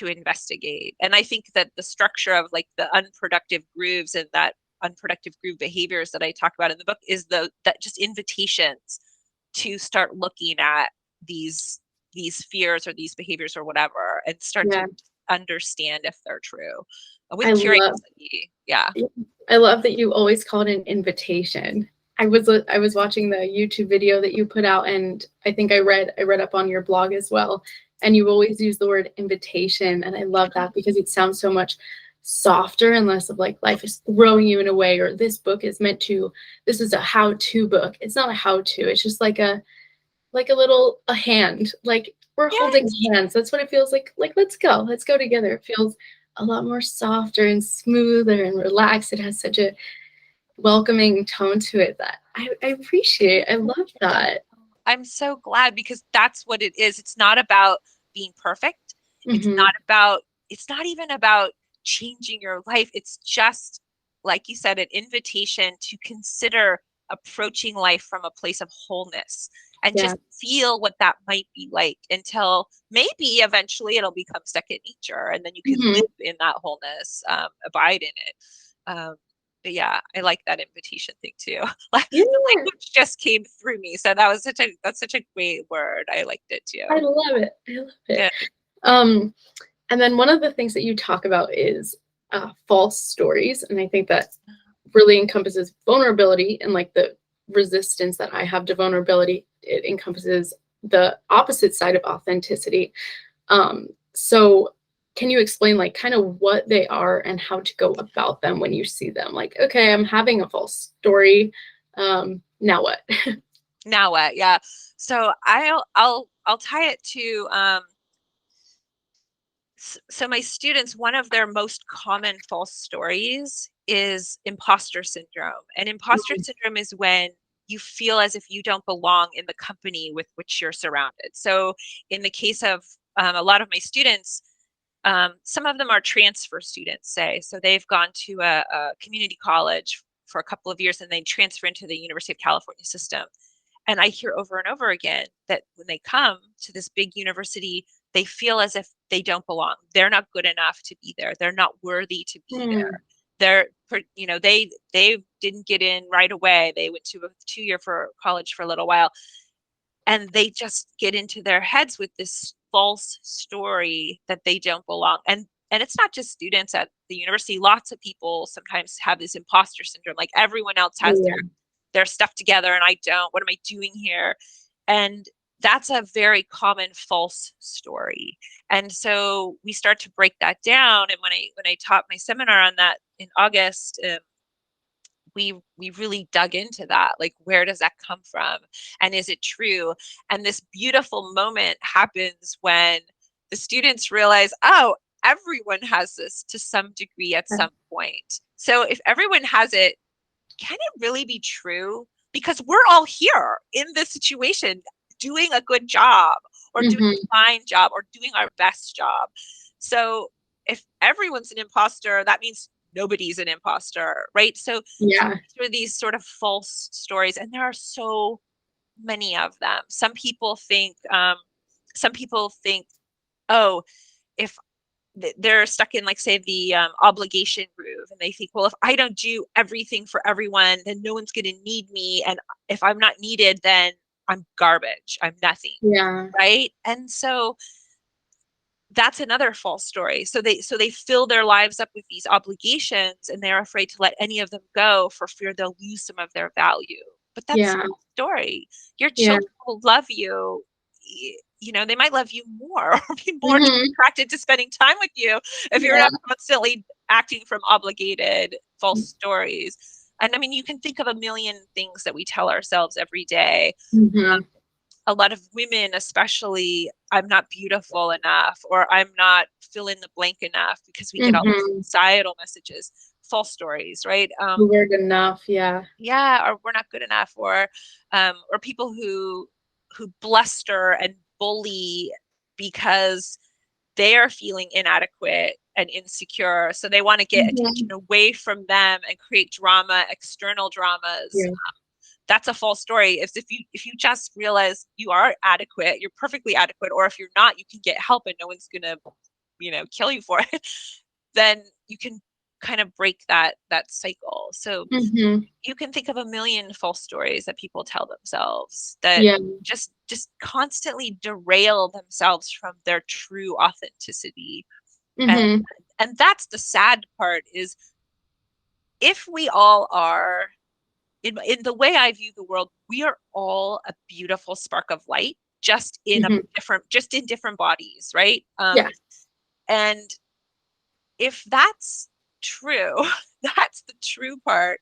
investigate. And I think that the structure of like the unproductive grooves and that unproductive groove behaviors that I talk about in the book is that just invitations to start looking at these these fears or these behaviors or whatever, and start to Yeah. understand if they're true I with love curiosity. Yeah. Yeah. I love that you always call it an invitation. I was watching the YouTube video that you put out, and I think I read up on your blog as well, and you always use the word invitation, and I love that because it sounds so much softer and less of like life is throwing you in a way, or this is a how-to book. It's not a how-to. It's just like a hand. Like we're holding Yes. hands. That's what it feels like. Like let's go. Let's go together. It feels a lot more softer and smoother and relaxed. It has such a welcoming tone to it that I appreciate. I love that. I'm so glad because that's what it is. It's not about being perfect. It's Hmm. not about, it's not even about changing your life. It's just like you said, an invitation to consider approaching life from a place of wholeness and Yeah. just feel what that might be like until maybe eventually it'll become second nature and then you can live Mhm. in that wholeness, abide in it. But yeah, I like that invitation thing too. Yeah. The language just came through me. So that's such a great word. I liked it I too. love it. I love it. Good. Um, and then one of the things that you talk about is false stories, and I think that really encompasses vulnerability and like the resistance that I have to vulnerability. It encompasses the opposite side of authenticity. So can you explain like kind of what they are and how to go about them when you see them? Like, okay, I'm having a false story. Now what? Now what? Yeah. So I'll tie it to so my students, one of their most common false stories is imposter syndrome. And imposter syndrome is when you feel as if you don't belong in the company with which you're surrounded. So in the case of a lot of my students, some of them are transfer students, say. So they've gone to a community college for a couple of years and they transfer into the University of California system. And I hear over and over again that when they come to this big university, they feel as if they don't belong. They're not good enough to be there. They're not worthy to be there. Hmm. They're, they didn't get in right away. They went to a 2 year for college for a little while, and they just get into their heads with this false story that they don't belong. And it's not just students at the university. Lots of people sometimes have this imposter syndrome. Like everyone else has Yeah. their stuff together and I don't. What am I doing here? And that's a very common false story. And so we start to break that down. And when I taught my seminar on that in August, we really dug into that. Like, where does that come from? And is it true? And this beautiful moment happens when the students realize, oh, everyone has this to some degree at some point. So if everyone has it, can it really be true? Because we're all here in this situation doing a good job or doing Hmm. a fine job or doing our best job. So if everyone's an imposter, that means nobody's an imposter, right? So Yeah. these are these sort of false stories, and there are so many of them. Some people think, oh, if they're stuck in, like, say, the obligation groove, and they think, well, if I don't do everything for everyone, then no one's going to need me, and if I'm not needed, then I'm garbage, I'm nothing, Yeah. right? And so that's another false story. So they fill their lives up with these obligations, and they're afraid to let any of them go for fear they'll lose some of their value. But that's a Yeah. false story. Your Yeah. children will love you. They might love you more or be more Hmm. attracted to spending time with you if you're Yeah. not constantly acting from obligated false stories. And I mean, you can think of a million things that we tell ourselves every day. Hmm. A lot of women, especially, I'm not beautiful enough, or I'm not fill in the blank enough, because we get all these Hmm. societal messages, false stories, right? Weird enough. Yeah. Yeah, or we're not good enough, or people who bluster and bully because they are feeling inadequate and insecure, so they want to get attention Hmm. away from them and create drama, external dramas. Yeah. That's a false story. If you just realize you are adequate, you're perfectly adequate, or if you're not, you can get help and no one's gonna, kill you for it, then you can kind of break that cycle. So Hmm. you can think of a million false stories that people tell themselves that Yeah. just constantly derail themselves from their true authenticity. And Hmm. and that's the sad part, is if we all are, in the way I view the world, we are all a beautiful spark of light, Hmm. just in different bodies, right? Yeah. And if that's true, that's the true part,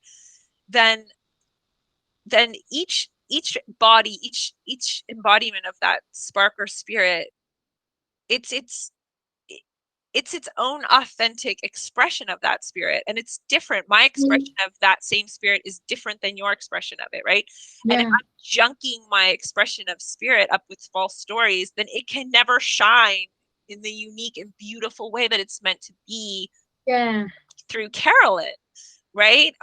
then each body, each embodiment of that spark or spirit, it's it's it's its own authentic expression of that spirit, and it's different. My Mm. expression of that same spirit is different than your expression of it, right? And if Yeah. I'm junking my expression of spirit up with false stories, then it can never shine in the unique and beautiful way that it's meant to be Yeah. through Carolyn. right?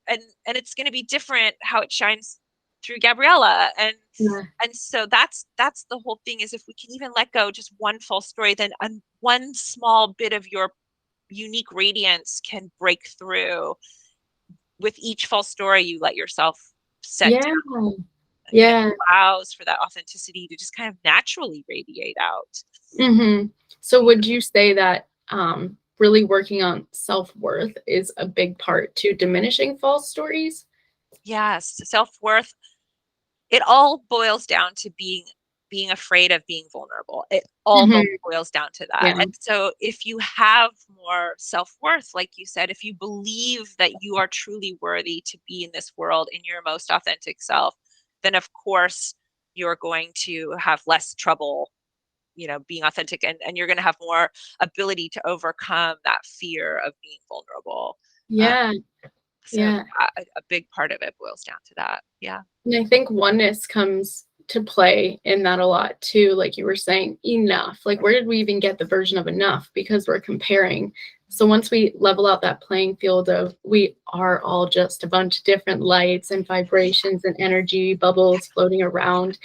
And it's going to be different how it shines through Gabriella. Yeah. And so that's the whole thing, is if we can even let go just one false story, then one small bit of your unique radiance can break through. With each false story you let yourself set Yeah. down, and it Yeah. allows for that authenticity to just kind of naturally radiate out. So would you say that really working on self-worth is a big part to diminishing false stories? Yes, self-worth, it all boils down to being afraid of being vulnerable. It all Hmm. boils down to that. Yeah. And so if you have more self-worth, like you said, if you believe that you are truly worthy to be in this world in your most authentic self, then of course you're going to have less trouble, being authentic, and you're going to have more ability to overcome that fear of being vulnerable. Um, Yeah. so Yeah. a big part of it boils down to that. Yeah. And I think oneness comes to play in that a lot too. Like you were saying, enough. Like, where did we even get the version of enough? Because we're comparing. So once we level out that playing field of we are all just a bunch of different lights and vibrations and energy bubbles floating around,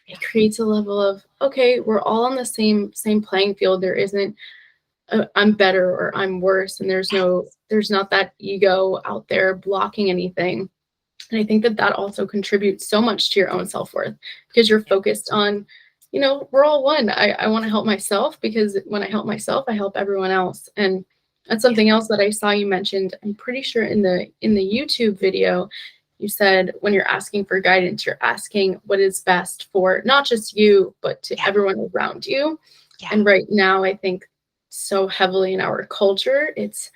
it creates a level of, okay, we're all on the same playing field. There isn't I'm better or I'm worse, and there's not that ego out there blocking anything. And I think that that also contributes so much to your own self-worth, because you're Yeah. focused on, we're all one. I want to help myself, because when I help myself, I help everyone else. And that's Yeah. something else that I saw you mentioned. I'm pretty sure in the YouTube video, you said when you're asking for guidance, you're asking what is best for not just you, but to Yeah. everyone around you. Yeah. And right now, I think so heavily in our culture, it's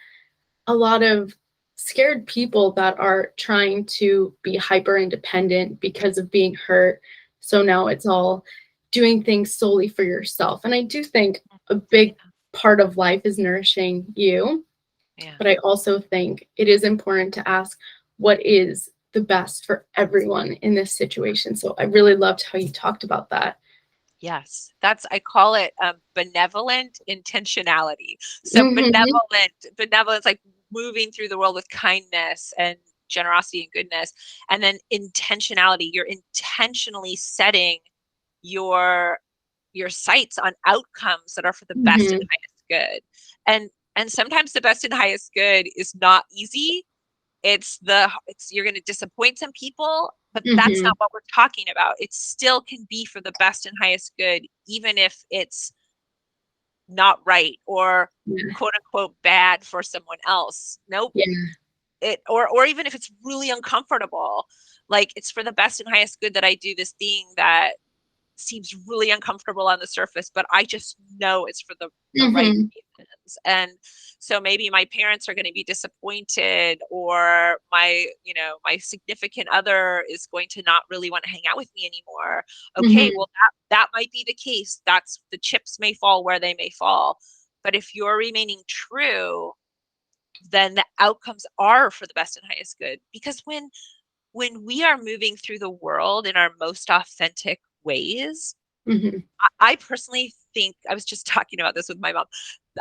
a lot of scared people that are trying to be hyper independent because of being hurt. So now it's all doing things solely for yourself. And I do think a big part of life is nourishing you, Yeah. but I also think it is important to ask what is the best for everyone in this situation. So I really loved how you talked about that. Yes, I call it benevolent intentionality. So Hmm. benevolence, like moving through the world with kindness and generosity and goodness. And then intentionality, you're intentionally setting your your sights on outcomes that are for the best and Hmm. highest good. And sometimes the best and highest good is not easy. It's you're going to disappoint some people, but that's Hmm. not what we're talking about. It still can be for the best and highest good, even if it's not right or Yeah. quote unquote bad for someone else. Nope. Yeah. Or even if it's really uncomfortable, like it's for the best and highest good that I do this thing that seems really uncomfortable on the surface, but I just know it's for the right Hmm. reasons. And so maybe my parents are going to be disappointed, or my significant other is going to not really want to hang out with me anymore. Okay, Hmm. well that might be the case. That's the chips may fall where they may fall. But if you're remaining true, then the outcomes are for the best and highest good. Because when we are moving through the world in our most authentic ways, Hmm. I personally think, I was just talking about this with my mom.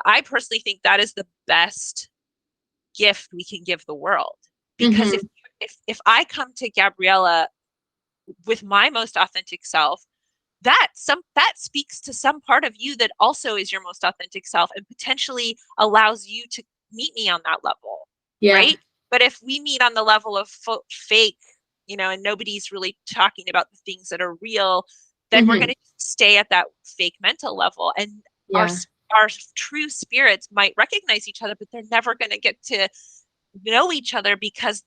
I personally think that is the best gift we can give the world. Because if Hmm. if I come to Gabriella with my most authentic self, that speaks to some part of you that also is your most authentic self, and potentially allows you to meet me on that level, Yeah. right? But if we meet on the level of fake, and nobody's really talking about the things that are real, then we're going Hmm. to stay at that fake mental level, and our Yeah. our true spirits might recognize each other, but they're never going to get to know each other, because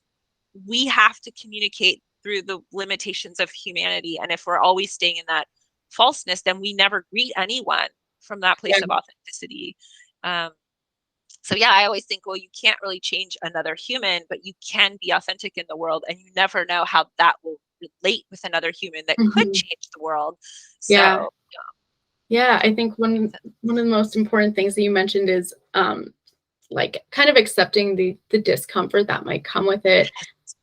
we have to communicate through the limitations of humanity. And if we're always staying in that falseness, then we never greet anyone from that place Yeah. of authenticity. Um, so yeah, I always think, well, you can't really change another human, but you can be authentic in the world, and you never know how that will relate with another human that could Hmm. change the world. Yeah. So Yeah. I think one of the most important things that you mentioned is like kind of accepting the discomfort that might come with it.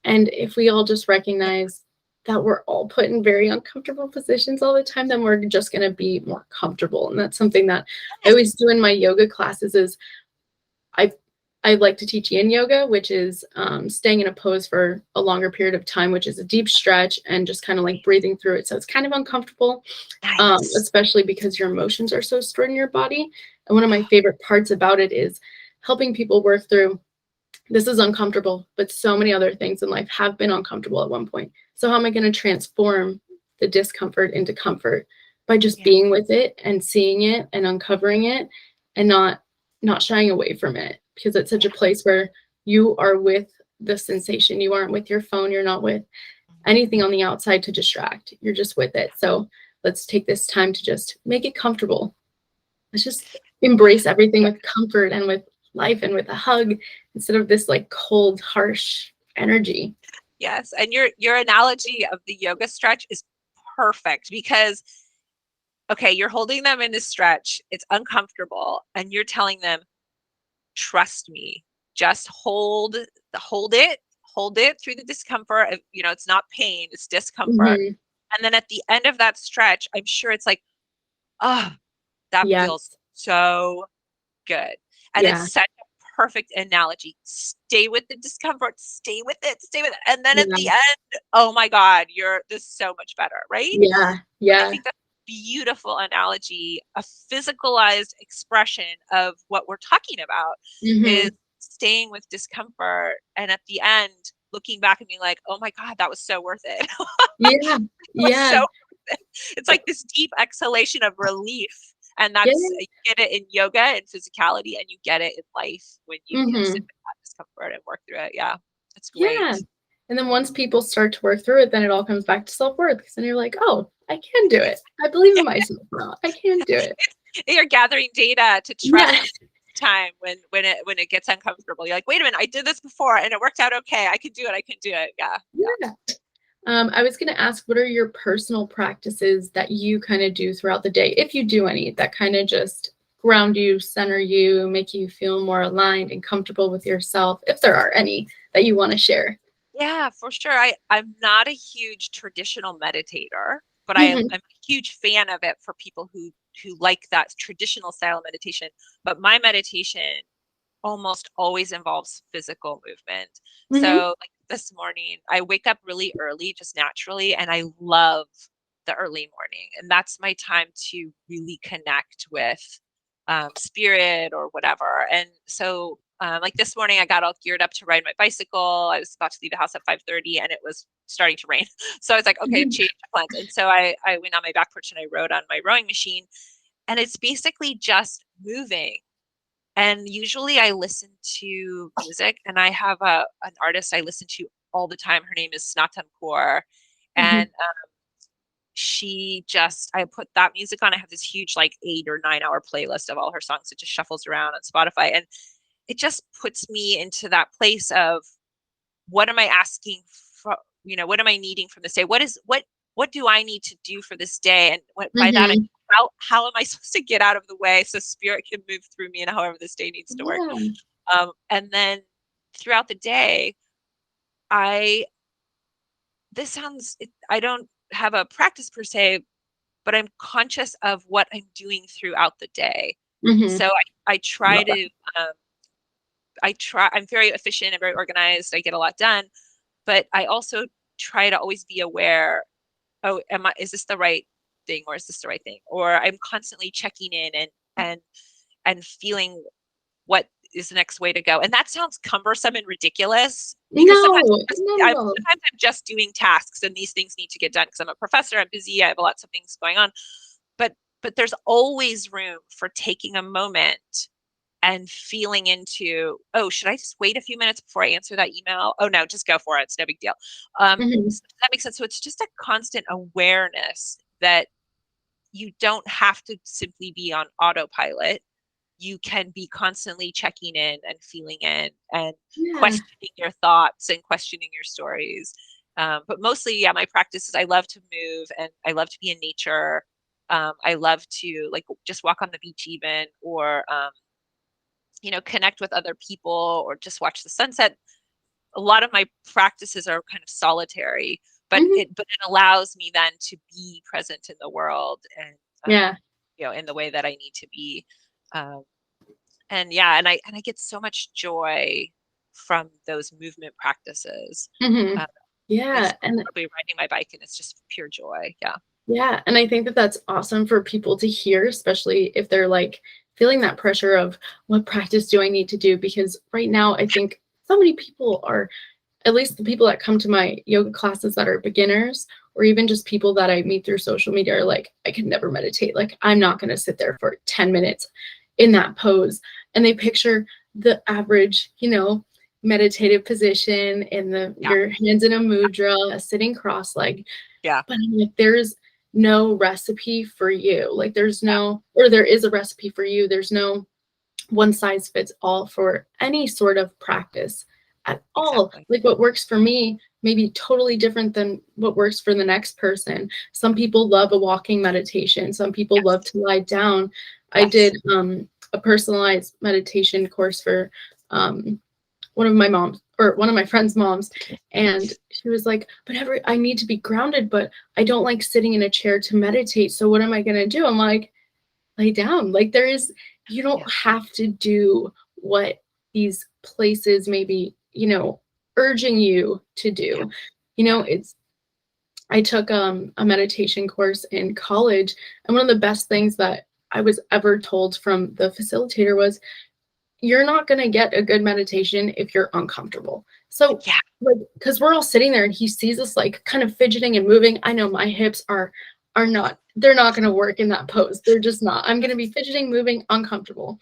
And if we all just yeah, recognize that we're all put in very uncomfortable positions all the time, then we're just going to be more comfortable. And that's something that I yes, always do in my yoga classes is I I like to teach yin yoga, which is staying in a pose for a longer period of time, which is a deep stretch and just kind of like breathing through it. So it's kind of uncomfortable, Nice. especially because your emotions are so stored in your body. And one of my favorite parts about it is helping people work through, this is uncomfortable, but so many other things in life have been uncomfortable at one point. So how am I going to transform the discomfort into comfort? By just Yeah. being with it and seeing it and uncovering it, and not shying away from it, because it's such a place where you are with the sensation. You aren't with your phone. You're not with anything on the outside to distract. You're just with it. So let's take this time to just make it comfortable. Let's just embrace everything with comfort and with life and with a hug, instead of this like cold, harsh energy. Yes. And your analogy of the yoga stretch is perfect because, okay, you're holding them in this stretch. It's uncomfortable. And you're telling them, trust me, just hold it through the discomfort. It's not pain, it's discomfort. Mm-hmm. And then at the end of that stretch, I'm sure it's like, oh, that feels Yes. so good. And it's Yeah. such a perfect analogy. Stay with the discomfort, stay with it, stay with it. And then at the Yeah. end, oh my God, you're this so much better, right? Yeah. I Yeah. think that's a beautiful analogy, a physicalized expression of what we're talking about is Mm-hmm. staying with discomfort. And at the end, looking back and being like, oh my God, that was so worth it. Yeah. It was Yeah. so, it's like this deep exhalation of relief. And Yeah. you get it in yoga and physicality, and you get it in life when you sit Mm-hmm. with that discomfort and work through it. Yeah, it's great. Yeah. And then once people start to work through it, then it all comes back to self-worth. Because then you're like, oh, I can do it. I believe in myself now. I can do it. You're gathering data to Yeah. trust time when it gets uncomfortable. You're like, wait a minute, I did this before and it worked out okay. I can do it. I can do it. Yeah. Yeah. Yeah. I was going to ask, what are your personal practices that you kind of do throughout the day, if you do any, that kind of just ground you, center you, make you feel more aligned and comfortable with yourself, if there are any that you want to share? Yeah, for sure. I'm not a huge traditional meditator, but Mm-hmm. I'm a huge fan of it for people who like that traditional style of meditation. But my meditation almost always involves physical movement. Mm-hmm. So like this morning, I wake up really early, just naturally, and I love the early morning. And that's my time to really connect with spirit or whatever. And so like this morning, I got all geared up to ride my bicycle. I was about to leave the house at 5:30 and it was starting to rain. So I was like, okay, Mm-hmm. change of plans. And so I went on my back porch and I rode on my rowing machine. And it's basically just moving. And usually I listen to music, and I have an artist I listen to all the time. Her name is Snatam Kaur. Mm-hmm. And I put that music on. I have this huge, like 8 or 9 hour playlist of all her songs. It just shuffles around on Spotify. And it just puts me into that place of what am I asking for? What am I needing from this day? What do I need to do for this day? And by that, I Mm-hmm. mean, how am I supposed to get out of the way so spirit can move through me and however this day needs to work? Yeah. And then throughout the day, I I don't have a practice per se, but I'm conscious of what I'm doing throughout the day. Mm-hmm. So I try Love that. to I'm very efficient and very organized. I get a lot done, but I also try to always be aware, oh, is this the right thing, or is this the right thing? Or I'm constantly checking in and and feeling what is the next way to go. And that sounds cumbersome and ridiculous because No, not at all. sometimes I'm just doing tasks and these things need to get done because I'm a professor, I'm busy, I have lots of things going on. But there's always room for taking a moment and feeling into, oh, should I just wait a few minutes before I answer that email? Oh no, just go for it. It's no big deal. Mm-hmm. So that makes sense. So it's just a constant awareness that you don't have to simply be on autopilot. You can be constantly checking in and feeling in and Yeah. questioning your thoughts and questioning your stories. But mostly, yeah, my practice is I love to move and I love to be in nature. I love to like just walk on the beach even, or connect with other people or just watch the sunset. A lot of my practices are kind of solitary, but Mm-hmm. it allows me then to be present in the world and Yeah. in the way that I need to be. Um, And yeah, and I get so much joy from those movement practices. Hmm. Uh, Yeah. And I'll be riding my bike and it's just pure joy. Yeah. yeah, and I think that that's awesome for people to hear, especially if they're like feeling that pressure of what practice do I need to do? Because right now, I think so many people are, at least the people that come to my yoga classes that are beginners, or even just people that I meet through social media are like, I could never meditate. Like, I'm not going to sit there for 10 minutes in that pose. And they picture the average, meditative position in Yeah. your hands in a mudra, a sitting cross-legged. Yeah. But I'm like, there's no recipe for you. Like, Yeah. there is a recipe for you. There's no one size fits all for any sort of practice at all. Exactly. Like, what works for me may be totally different than what works for the next person. Some people love a walking meditation. Some people love Yes. to lie down. I Yes. did a personalized meditation course for um, one of my friend's moms, and she was like, but I need to be grounded, but I don't like sitting in a chair to meditate, so what am I going to do? I'm like, lay down. Like, you don't Yeah. have to do what these places maybe, urging you to Yeah. do. Yeah. It's I took a meditation course in college, and one of the best things that I was ever told from the facilitator was, you're not going to get a good meditation if you're uncomfortable. So, Yeah. like, because we're all sitting there and he sees us like kind of fidgeting and moving. I know my hips are not, they're not going to work in that pose. They're just not. I'm going to be fidgeting, moving, uncomfortable.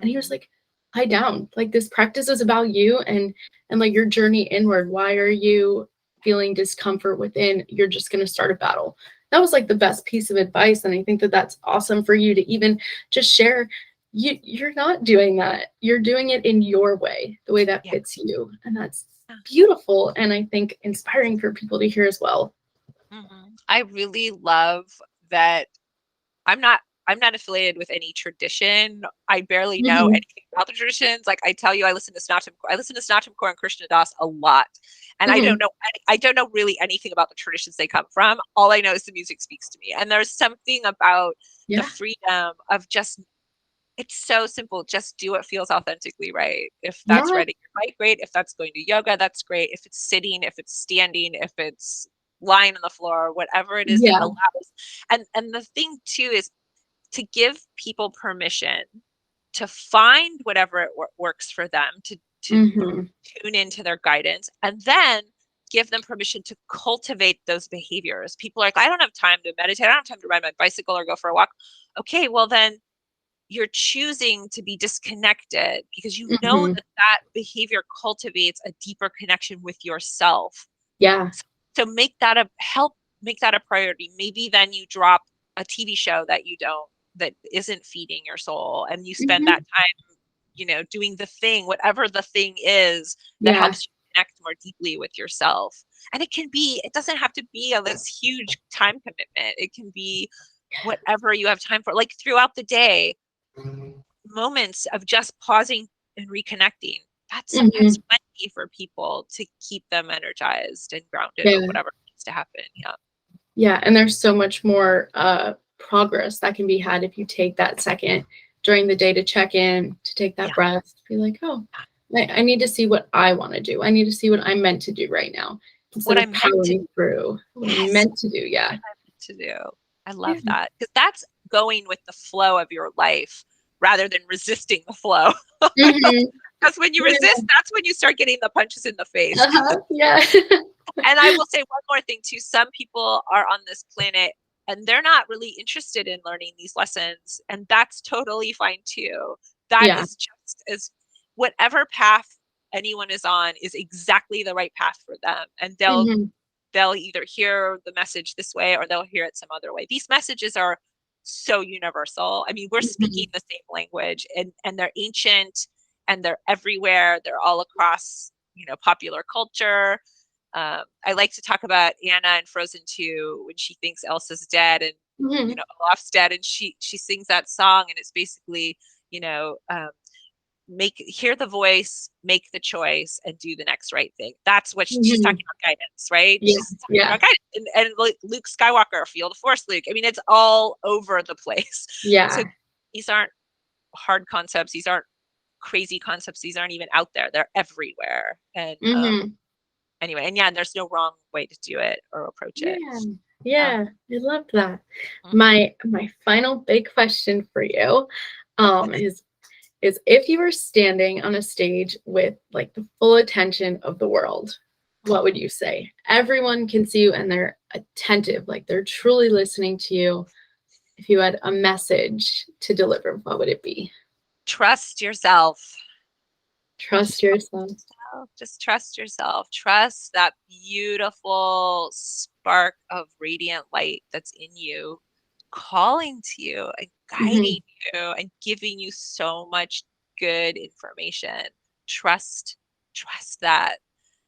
And he was Mhm. like, lie down. Like, this practice is about you and like your journey inward. Why are you feeling discomfort within? You're just going to start a battle. That was like the best piece of advice. And I think that that's awesome for you to even just share. You're not doing that. You're doing it in your way, the way that Yeah. fits you. And that's Yeah. beautiful. And I think inspiring for people to hear as well. I really love that I'm not I'm not affiliated with any tradition. I barely know Hmm. anything about the traditions. Like I tell you, I listen to Snatam Kaur and Krishna Das a lot. And Hmm. I don't know really anything about the traditions they come from. All I know is the music speaks to me. And there's something about the Yeah. freedom of just it's so simple. Just do what feels authentically right. If that's Yeah. riding your bike, great. If that's going to yoga, that's great. If it's sitting, if it's standing, if it's lying on the floor, whatever it is that Yeah. allows. And the thing too is to give people permission to find whatever works for them, to Hmm. tune into their guidance, and then give them permission to cultivate those behaviors. People are like, I don't have time to meditate. I don't have time to ride my bicycle or go for a walk. Okay, well then you're choosing to be disconnected because you know Hmm. that that behavior cultivates a deeper connection with yourself. Yeah. So make that a priority. Maybe then you drop a TV show that isn't feeding your soul and you spend that Hmm. time, doing the thing, whatever the thing is that Yeah. helps you connect more deeply with yourself. And it doesn't have to be this huge time commitment. It can be whatever you have time for, like throughout the day, moments of just pausing and reconnecting. That's sometimes Hmm. plenty for people to keep them energized and grounded or Yeah. whatever needs to happen. Yeah. Yeah. And there's so much more progress that can be had if you take that second during the day to check in, to take that Yeah. breath, to be like, oh, I need to see what I want to do. I need to see what I'm meant to do right now instead What of I'm meant to, powering through what I'm yes, meant to do. what Yeah. I'm meant to do. I Yeah. love that because that's going with the flow of your life rather than resisting the flow. Hmm. Because when you resist, that's when you start getting the punches in the face. Uh-huh. Yeah. And I will say one more thing too. Some people are on this planet and they're not really interested in learning these lessons. And that's totally fine too. That Yeah. is just as whatever path anyone is on is exactly the right path for them. And Hmm. they'll either hear the message this way or they'll hear it some other way. These messages are so universal. I mean, we're speaking Hmm. the same language and they're ancient and they're everywhere. They're all across, popular culture. I like to talk about Anna in Frozen 2 when she thinks Elsa's dead and Hmm. Olaf's dead, and she sings that song, and it's basically you know um, hear the voice, make the choice, and do the next right thing. That's what she's Hmm. talking about guidance, right? Yeah. She's talking Yeah. about guidance, and Luke Skywalker, feel the Force, Luke. I mean, it's all over the place. So Yeah. these aren't hard concepts. These aren't crazy concepts. These aren't even out there. They're everywhere. And Mm-hmm. anyway, and yeah, there's no wrong way to do it or approach it. Yeah. Yeah. Yeah. I love that. Mhm. My final big question for you is if you were standing on a stage with like the full attention of the world, what would you say? Everyone can see you and they're attentive, like they're truly listening to you. If you had a message to deliver, what would it be? Trust yourself. Trust Just yourself. just trust yourself. Trust that beautiful spark of radiant light that's in you, calling to you and Mm-hmm. guiding you and giving you so much good information. Trust, trust that.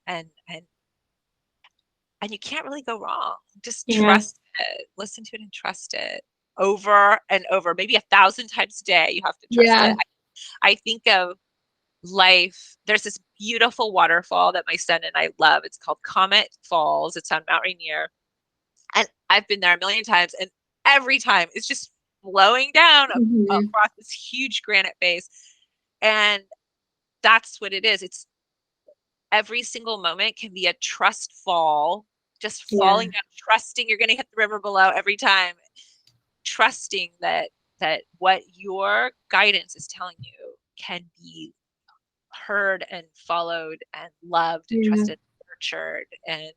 And and you can't really go wrong. Just Yeah. trust it. Listen to it and trust it over and over, maybe 1,000 times a day. You have to trust Yeah. it. I think of life. There's this beautiful waterfall that my son and I love. It's called Comet Falls. It's on Mount Rainier. And I've been there a million times, and every time it's just flowing down Mm-hmm. across this huge granite face. And that's what it is. It's every single moment can be a trust fall, just Yeah. falling down, trusting you're going to hit the river below every time, trusting that what your guidance is telling you can be heard and followed and loved and Yeah. trusted, nurtured. And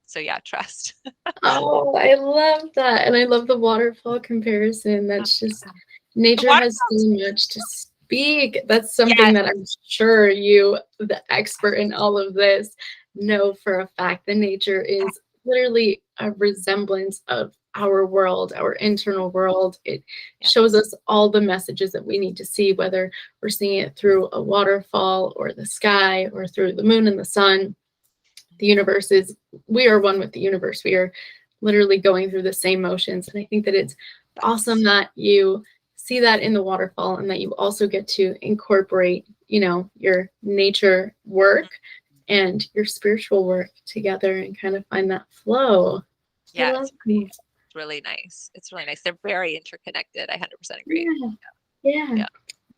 so, yeah, trust. Oh, I love that. And I love the waterfall comparison. That's just, The nature has so waterfalls. much to speak. That's something Yes. that I'm sure you, the expert in all of this, know for a fact that nature is literally a resemblance of our world, our internal world. It shows Yes. us all the messages that we need to see, whether we're seeing it through a waterfall or the sky or through the moon and the sun. The universe is, we are one with the universe. We are literally going through the same motions. And I think that it's awesome Yes. that you see that in the waterfall and that you also get to incorporate, your nature work and your spiritual work together and kind of find that flow. I Yeah, love that. it's really nice. It's really nice. They're very interconnected. I 100% agree. Yeah. Yeah. Yeah.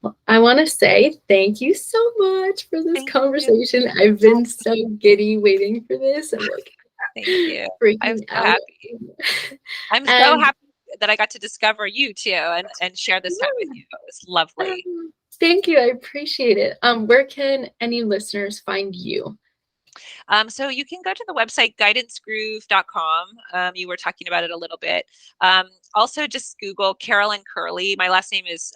Well, I want to say thank you so much for this Thank you. conversation. I've been so giddy waiting for this. I'm like Thank you. I'm freaking so out. happy. I'm so And happy that I got to discover you too and share this time with you. It was lovely. thank you. I appreciate it. Where can any listeners find you? So you can go to the website guidancegroove.com. You were talking about it a little bit. Also, just Google Carolyn Kurle. My last name is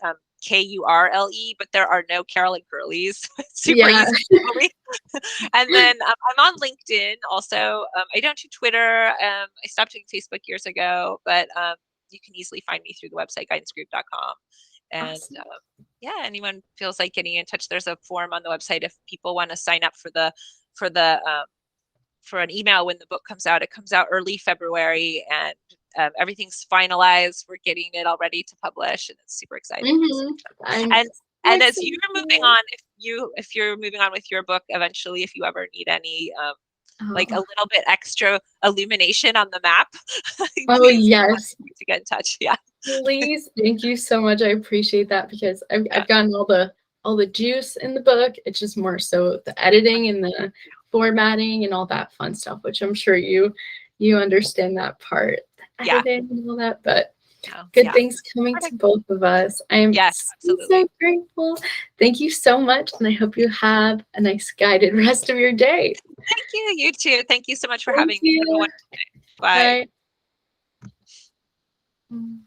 Kurle, but there are no Carolyn Kurles. It's super Yeah. easy to know me. And then I'm on LinkedIn also. I don't do Twitter. I stopped doing Facebook years ago, but you can easily find me through the website guidancegroove.com. And Awesome. yeah, anyone feels like getting in touch, there's a form on the website if people want to sign up for for an email when the book comes out. It comes out early February, and everything's finalized. We're getting it all ready to publish, and it's super exciting. I'm And so and as you're moving excited. on, if you're moving on with your book eventually, if you ever need any like a Oh, little bit extra illumination on the map, oh please don't yes. hesitate to get in touch. Yeah, Please. Thank you so much. I appreciate that because yeah, I've gotten all the juice in the book. It's just more so the editing and the formatting and all that fun stuff, which I'm sure you understand that part, the yeah, editing and all that. But no, good yeah. things coming to Perfect. both of us. I am Yes, so, absolutely. so grateful. Thank you so much, and I hope you have a nice guided rest of your day. Thank you. You too. Thank you so much for Thank having me. Have a you. wonderful day. Bye. Bye.